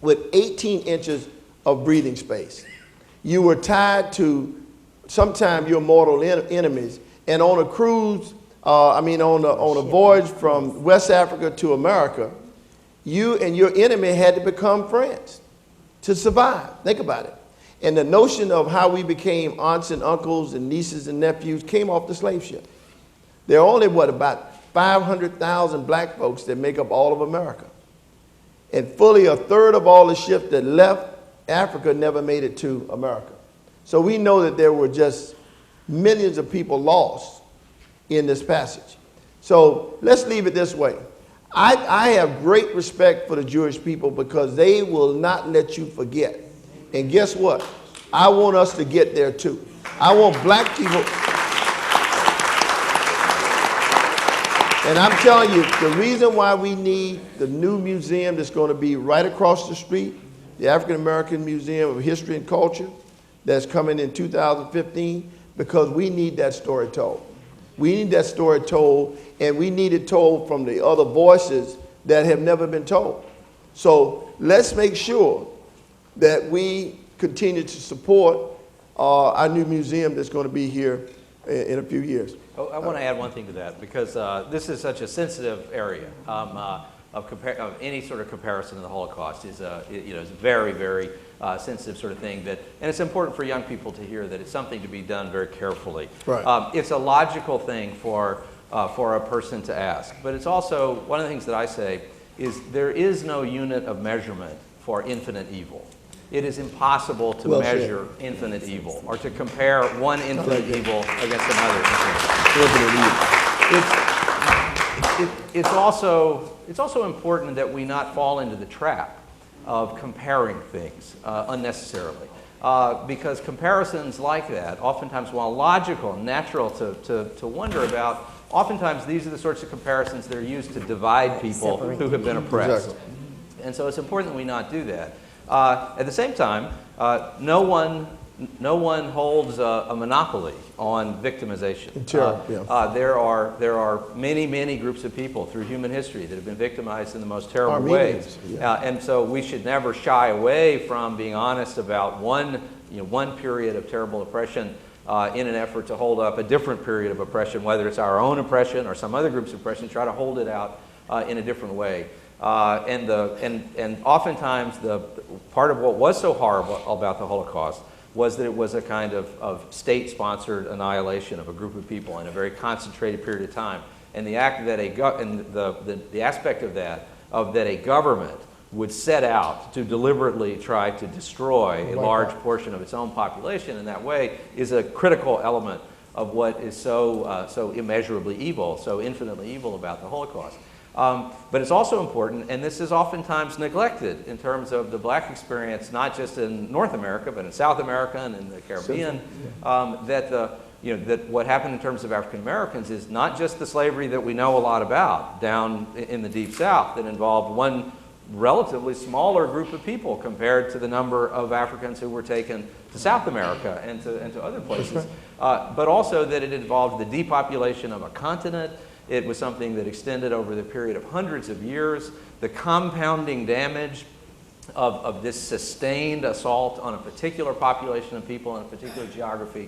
with 18 inches of breathing space. You were tied to sometimes your mortal enemies. And on a cruise, on a voyage from West Africa to America, you and your enemy had to become friends to survive. Think about it. And the notion of how we became aunts and uncles and nieces and nephews came off the slave ship. There are only, about 500,000 black folks that make up all of America. And fully a third of all the ships that left Africa never made it to America. So we know that there were just millions of people lost in this passage. So let's leave it this way. I have great respect for the Jewish people because they will not let you forget. And guess what? I want us to get there too. I want black people. And I'm telling you, the reason why we need the new museum that's going to be right across the street, the African American Museum of History and Culture, that's coming in 2015, because we need that story told. We need that story told, and we need it told from the other voices that have never been told. So let's make sure that we continue to support our new museum that's going to be here in a few years. Oh, I want to add one thing to that, because this is such a sensitive area of any sort of comparison to the Holocaust is a very, very sensitive sort of thing. And it's important for young people to hear that it's something to be done very carefully. Right. It's a logical thing for a person to ask, but it's also one of the things that I say is there is no unit of measurement for infinite evil. It is impossible to measure infinite evil or to compare one infinite evil against another infinite evil. It's also important that we not fall into the trap of comparing things unnecessarily. Because comparisons like that, oftentimes, while logical and natural to wonder about, oftentimes these are the sorts of comparisons that are used to divide people who have been oppressed. Exactly. And so it's important that we not do that. At the same time, no one no one holds a monopoly on victimization. Sure, yeah. There are many, many groups of people through human history that have been victimized in the most terrible Armenians, ways. yeah. And so we should never shy away from being honest about one period of terrible oppression in an effort to hold up a different period of oppression, whether it's our own oppression or some other group's oppression, try to hold it out in a different way. And oftentimes the part of what was so horrible about the Holocaust was that it was a kind of state-sponsored annihilation of a group of people in a very concentrated period of time. And the act that the aspect of that a government would set out to deliberately try to destroy a large portion of its own population in that way is a critical element of what is so immeasurably evil, so infinitely evil about the Holocaust. But it's also important, and this is oftentimes neglected in terms of the black experience, not just in North America, but in South America and in the Caribbean, that what happened in terms of African Americans is not just the slavery that we know a lot about down in the Deep South that involved one relatively smaller group of people compared to the number of Africans who were taken to South America and to other places, but also that it involved the depopulation of a continent. It was something that extended over the period of hundreds of years. The compounding damage of this sustained assault on a particular population of people in a particular geography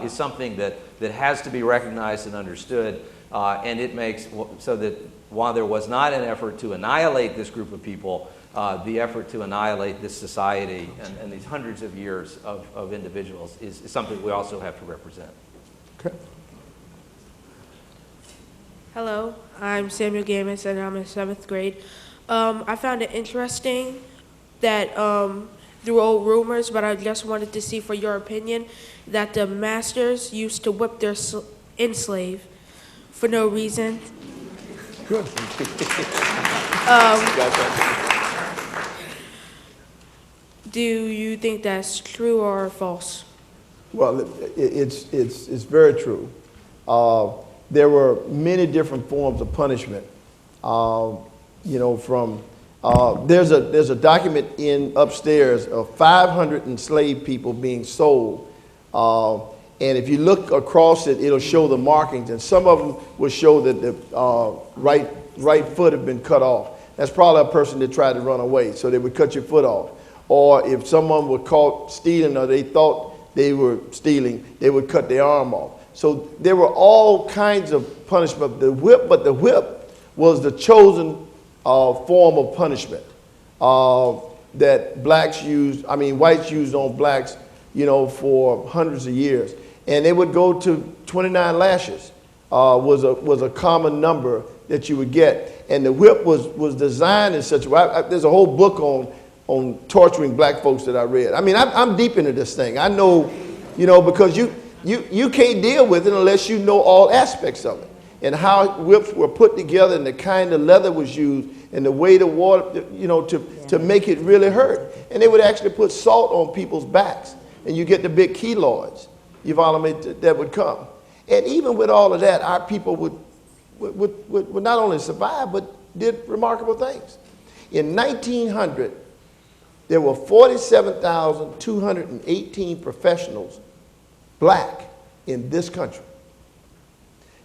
is something that has to be recognized and understood. And it makes so that while there was not an effort to annihilate this group of people, the effort to annihilate this society and these hundreds of years of individuals is something we also have to represent. Okay. Hello, I'm Samuel Gamis and I'm in 7th grade. I found it interesting that through old rumors, but I just wanted to see for your opinion, that the masters used to whip their enslaved for no reason. Good. Do you think that's true or false? Well, it's very true. There were many different forms of punishment. There's a document in upstairs of 500 enslaved people being sold. And if you look across it, it'll show the markings, and some of them will show that the right foot had been cut off. That's probably a person that tried to run away, so they would cut your foot off. Or if someone was caught stealing or they thought they were stealing, they would cut their arm off. So there were all kinds of punishment. But the whip was the chosen form of punishment that whites used on blacks, for hundreds of years. And they would go to 29 lashes was a common number that you would get. And the whip was designed in such a way. There's a whole book on torturing black folks that I read. I'm deep into this thing. I know, because you can't deal with it unless you know all aspects of it and how whips were put together and the kind of leather was used and the way the water, to make it really hurt. And they would actually put salt on people's backs and you get the big keloids, you follow me, that would come. And even with all of that, our people would not only survive, but did remarkable things. In 1900, there were 47,218 professionals, black, in this country.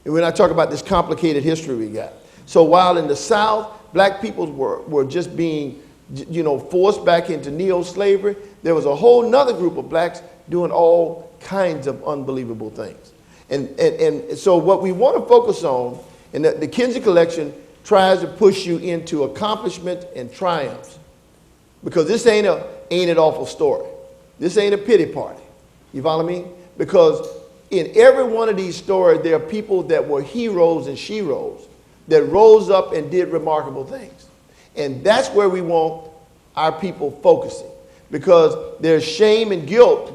And when I talk about this complicated history we got. So while in the South, black people were just being, forced back into neo-slavery, there was a whole nother group of blacks doing all kinds of unbelievable things. And so what we want to focus on, and the Kinsey collection tries to push you into accomplishment and triumphs. Because this ain't an awful story. This ain't a pity party. You follow me? Because in every one of these stories, there are people that were heroes and sheroes that rose up and did remarkable things. And that's where we want our people focusing. Because there's shame and guilt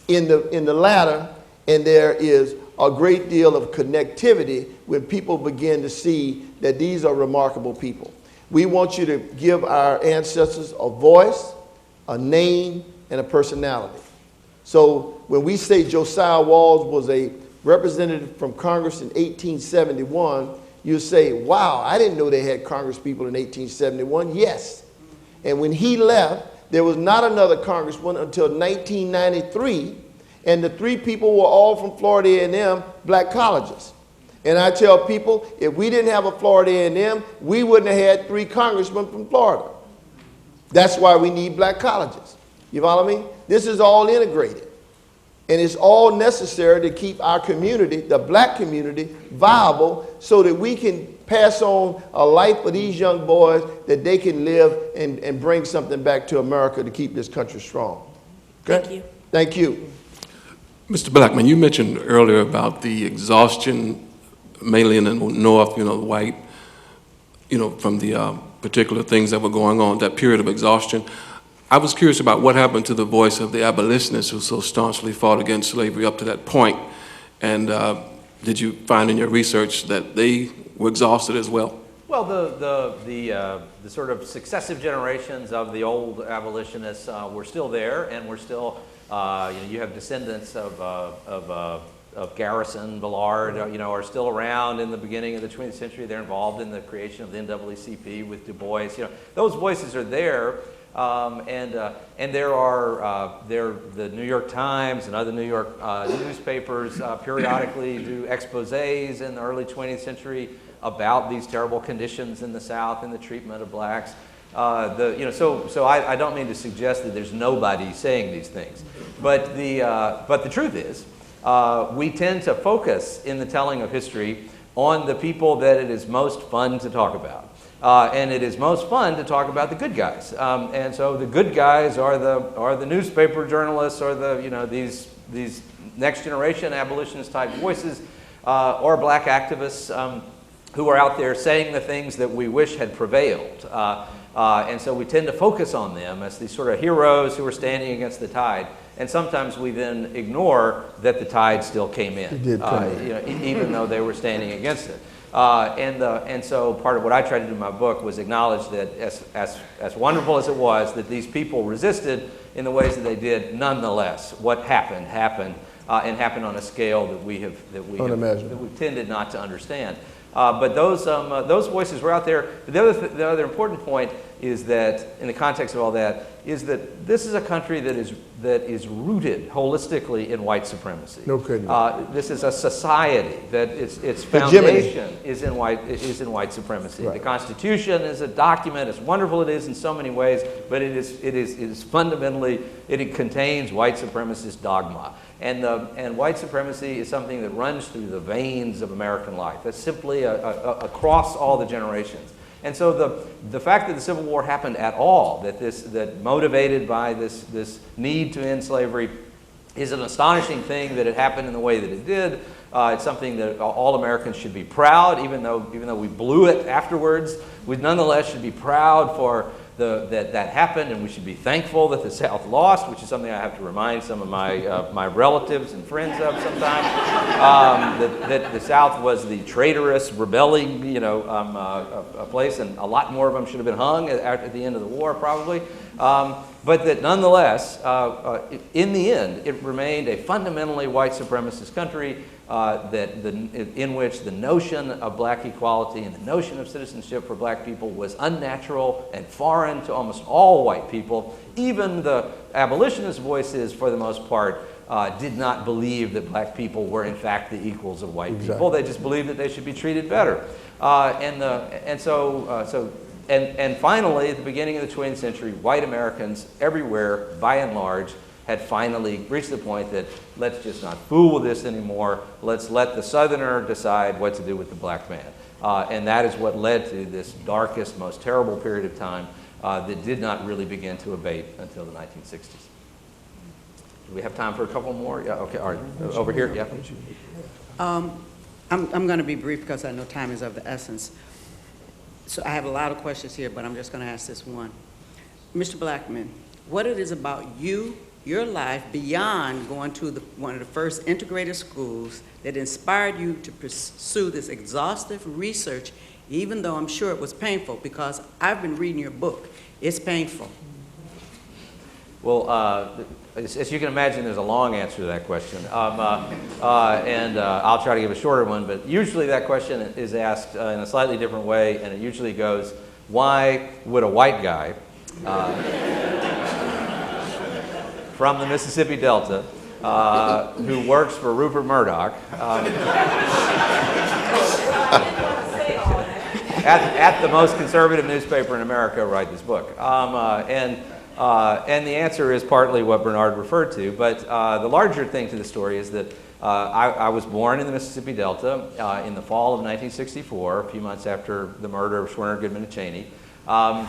in the latter, and there is a great deal of connectivity when people begin to see that these are remarkable people. We want you to give our ancestors a voice, a name, and a personality. So when we say Josiah Walls was a representative from Congress in 1871, you say, wow, I didn't know they had Congress people in 1871. Yes. And when he left, There was not another congressman until 1993, and the 3 people were all from Florida A&M, black colleges. And I tell people, if we didn't have a Florida A&M, we wouldn't have had 3 congressmen from Florida. That's why we need black colleges. You follow me? This is all integrated. And it's all necessary to keep our community, the black community, viable so that we can pass on a life for these young boys that they can live and bring something back to America to keep this country strong. Okay? Thank you. Thank you. Mr. Blackmon, you mentioned earlier about the exhaustion, mainly in the North, white, from the particular things that were going on, that period of exhaustion. I was curious about what happened to the voice of the abolitionists who so staunchly fought against slavery up to that point. And did you find in your research that they were exhausted as well? Well, the sort of successive generations of the old abolitionists were still there, and were still, you have descendants of Garrison, Ballard, are still around in the beginning of the 20th century. They're involved in the creation of the NAACP with Du Bois. Those voices are there. And there are the New York Times and other New York newspapers periodically do exposés in the early 20th century about these terrible conditions in the South and the treatment of blacks. So I don't mean to suggest that there's nobody saying these things, but the truth is we tend to focus in the telling of history on the people that it is most fun to talk about. And it is most fun to talk about the good guys, and so the good guys are the newspaper journalists, or these next generation abolitionist type voices, or black activists who are out there saying the things that we wish had prevailed, and so we tend to focus on them as these sort of heroes who are standing against the tide. And sometimes we then ignore that the tide still came in, even though they were standing against it. And so part of what I tried to do in my book was acknowledge that as wonderful as it was that these people resisted in the ways that they did, nonetheless, what happened, and happened on a scale that we tended not to understand. But those voices were out there. But the other important point is that, in the context of all that, is that this is a country that is rooted holistically in white supremacy. No kidding. This is a society that its foundation is in white supremacy. Right. The Constitution is a document, as wonderful it is in so many ways, but it is fundamentally, it contains white supremacist dogma. And white supremacy is something that runs through the veins of American life. That's simply across all the generations. And so the fact that the Civil War happened at all, that motivated by this need to end slavery, is an astonishing thing that it happened in the way that it did. It's something that all Americans should be proud, even though we blew it afterwards. We nonetheless should be proud for that happened, and we should be thankful that the South lost, which is something I have to remind some of my relatives and friends of sometimes. That the South was the traitorous, rebelling, a place, and a lot more of them should have been hung at the end of the war, probably. But that nonetheless, in the end, it remained a fundamentally white supremacist country in which the notion of black equality and the notion of citizenship for black people was unnatural and foreign to almost all white people. Even the abolitionist voices, for the most part, did not believe that black people were in fact the equals of white people. They just believed that they should be treated better. And finally, at the beginning of the 20th century, white Americans everywhere, by and large, had finally reached the point that let's just not fool with this anymore. Let's let the Southerner decide what to do with the black man. And that is what led to this darkest, most terrible period of time that did not really begin to abate until the 1960s. Do we have time for a couple more? Yeah, okay, all right. Over here, yeah. I'm going to be brief because I know time is of the essence. So I have a lot of questions here, but I'm just going to ask this one. Mr. Blackmon, what it is about you, your life, beyond going to one of the first integrated schools that inspired you to pursue this exhaustive research, even though I'm sure it was painful, because I've been reading your book. It's painful. Well, as you can imagine, there's a long answer to that question. I'll try to give a shorter one, but usually that question is asked in a slightly different way, and it usually goes, why would a white guy from the Mississippi Delta who works for Rupert Murdoch. At the most conservative newspaper in America, write this book. And the answer is partly what Bernard referred to, but the larger thing to the story is that I was born in the Mississippi Delta in the fall of 1964, a few months after the murder of Schwerner, Goodman, and Cheney. I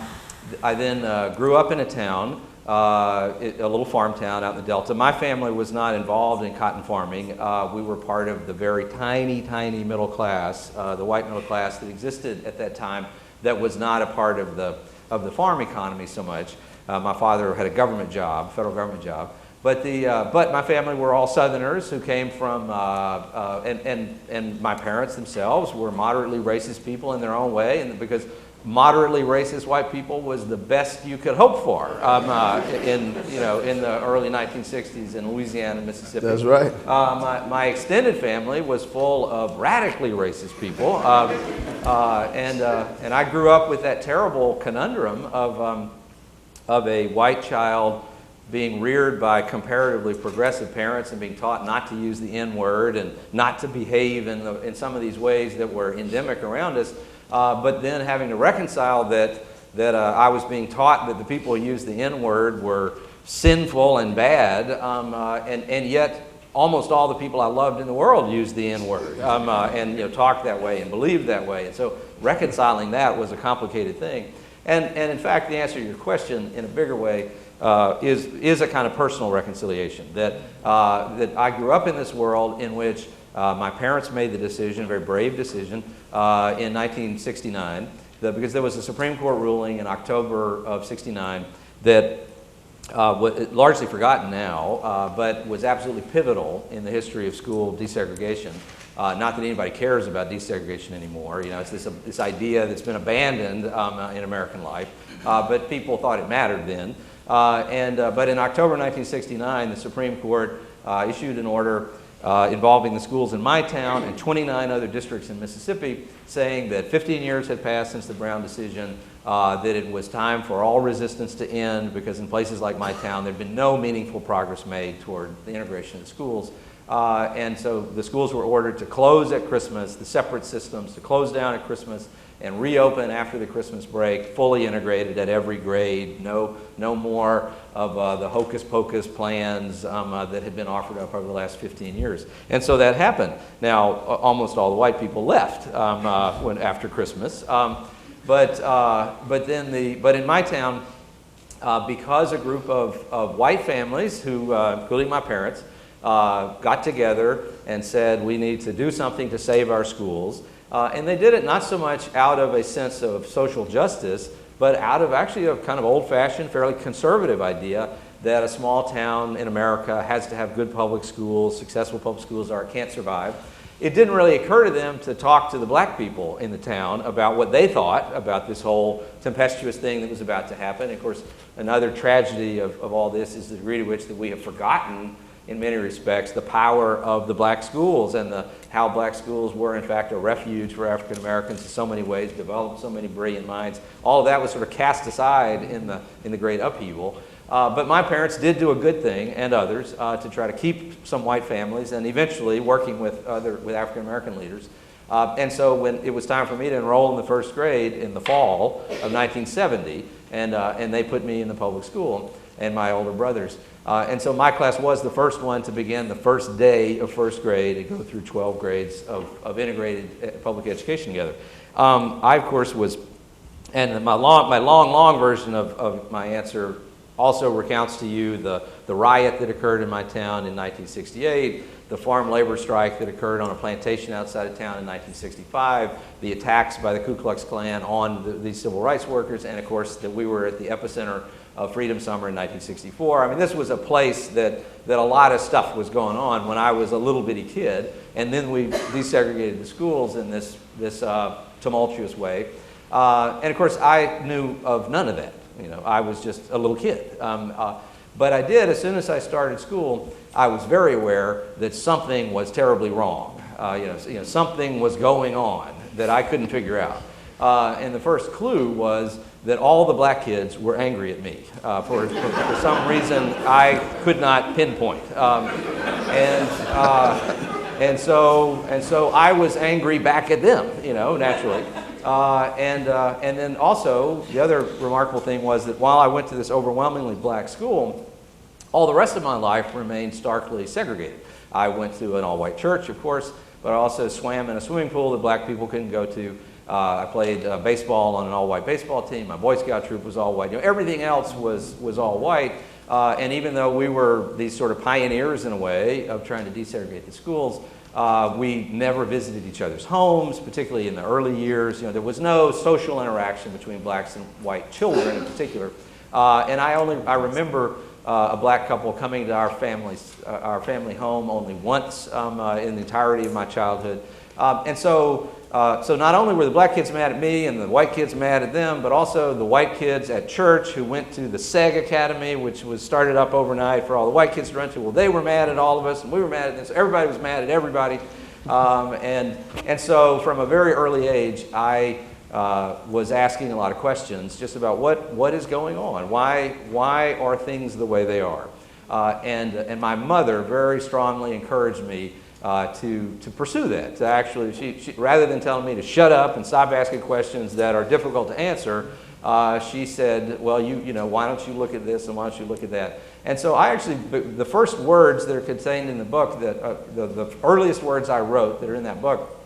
then grew up in a town, a little farm town out in the Delta. My family was not involved in cotton farming. We were part of the very tiny, tiny middle class, the white middle class that existed at that time that was not a part of the farm economy so much. My father had a government job, federal government job. But my family were all Southerners who came from, and my parents themselves were moderately racist people in their own way, and because moderately racist white people was the best you could hope for in the early 1960s in Louisiana and Mississippi. That's right. My extended family was full of radically racist people, and I grew up with that terrible conundrum of a white child being reared by comparatively progressive parents and being taught not to use the N-word and not to behave in some of these ways that were endemic around us, but then having to reconcile that I was being taught that the people who used the N-word were sinful and bad, and yet almost all the people I loved in the world used the N-word and talked that way and believed that way. And so reconciling that was a complicated thing. And in fact, the answer to your question in a bigger way is a kind of personal reconciliation, that I grew up in this world in which my parents made the decision, a very brave decision, in 1969, because there was a Supreme Court ruling in October of '69 that largely forgotten now, but was absolutely pivotal in the history of school desegregation. Not that anybody cares about desegregation anymore. It's this idea that's been abandoned in American life, but people thought it mattered then. But in October 1969, the Supreme Court issued an order involving the schools in my town and 29 other districts in Mississippi, saying that 15 years had passed since the Brown decision, that it was time for all resistance to end, because in places like my town, there had been no meaningful progress made toward the integration of the schools. And so the schools were ordered to close at Christmas, the separate systems to close down at Christmas and reopen after the Christmas break, fully integrated at every grade, no more of the hocus pocus plans that had been offered up over the last 15 years. And so that happened. Now, almost all the white people left after Christmas. But in my town, because a group of white families, who, including my parents, got together and said, we need to do something to save our schools. And they did it not so much out of a sense of social justice, but out of actually a kind of old-fashioned, fairly conservative idea that a small town in America has to have good public schools, successful public schools, or it can't survive. It didn't really occur to them to talk to the black people in the town about what they thought about this whole tempestuous thing that was about to happen. And of course, another tragedy of all this is the degree to which that we have forgotten, in many respects, the power of the black schools and how black schools were, in fact, a refuge for African Americans in so many ways, developed so many brilliant minds. All of that was sort of cast aside in the great upheaval. But my parents did do a good thing, and others, to try to keep some white families, and eventually working with African American leaders. And so when it was time for me to enroll in the first grade in the fall of 1970, and they put me in the public school, and my older brothers. And so my class was the first one to begin the first day of first grade and go through 12 grades of integrated public education together. I, of course, was, and my long version of my answer also recounts to you the riot that occurred in my town in 1968, the farm labor strike that occurred on a plantation outside of town in 1965, the attacks by the Ku Klux Klan on these civil rights workers, and of course that we were at the epicenter of Freedom Summer in 1964. I mean, this was a place that a lot of stuff was going on when I was a little bitty kid, and then we desegregated the schools in this tumultuous way. And of course, I knew of none of that. I was just a little kid. But I did, as soon as I started school, I was very aware that something was terribly wrong. Something was going on that I couldn't figure out. And the first clue was that all the black kids were angry at me for some reason I could not pinpoint. And so I was angry back at them, naturally. And then also, the other remarkable thing was that while I went to this overwhelmingly black school, all the rest of my life remained starkly segregated. I went to an all-white church, of course, but I also swam in a swimming pool that black people couldn't go to. I played baseball on an all-white baseball team. My Boy Scout troop was all white. Everything else was all white. And even though we were these sort of pioneers in a way of trying to desegregate the schools, we never visited each other's homes, particularly in the early years. There was no social interaction between blacks and white children in particular. And I remember a black couple coming to our family home only once in the entirety of my childhood. So not only were the black kids mad at me and the white kids mad at them, but also the white kids at church who went to the SEG Academy, which was started up overnight for all the white kids to run to. Well, they were mad at all of us, and we were mad at them. So everybody was mad at everybody. And so from a very early age, I was asking a lot of questions just about what is going on. Why are things the way they are? And my mother very strongly encouraged me to pursue that. To actually, she rather than telling me to shut up and stop asking questions that are difficult to answer, she said, well, why don't you look at this and why don't you look at that? And so I actually, the first words that are contained in the book, that the earliest words I wrote that are in that book,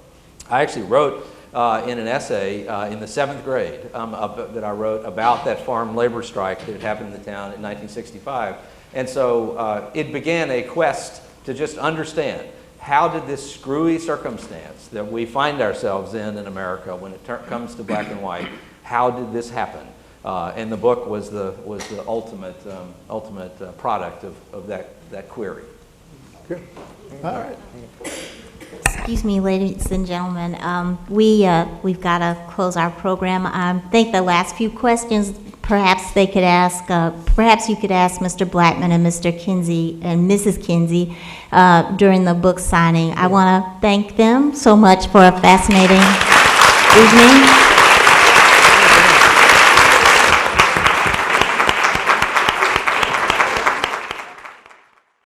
I actually wrote in an essay in the 7th grade that I wrote about that farm labor strike that had happened in the town in 1965. And so it began a quest to just understand, how did this screwy circumstance that we find ourselves in America when it comes to black and white, how did this happen? And the book was the ultimate product of that query. Good. All right. Excuse me, ladies and gentlemen. We've got to close our program. I think the last few questions, perhaps they could ask. Perhaps you could ask Mr. Blackmon and Mr. Kinsey and Mrs. Kinsey during the book signing. I want to thank them so much for a fascinating evening.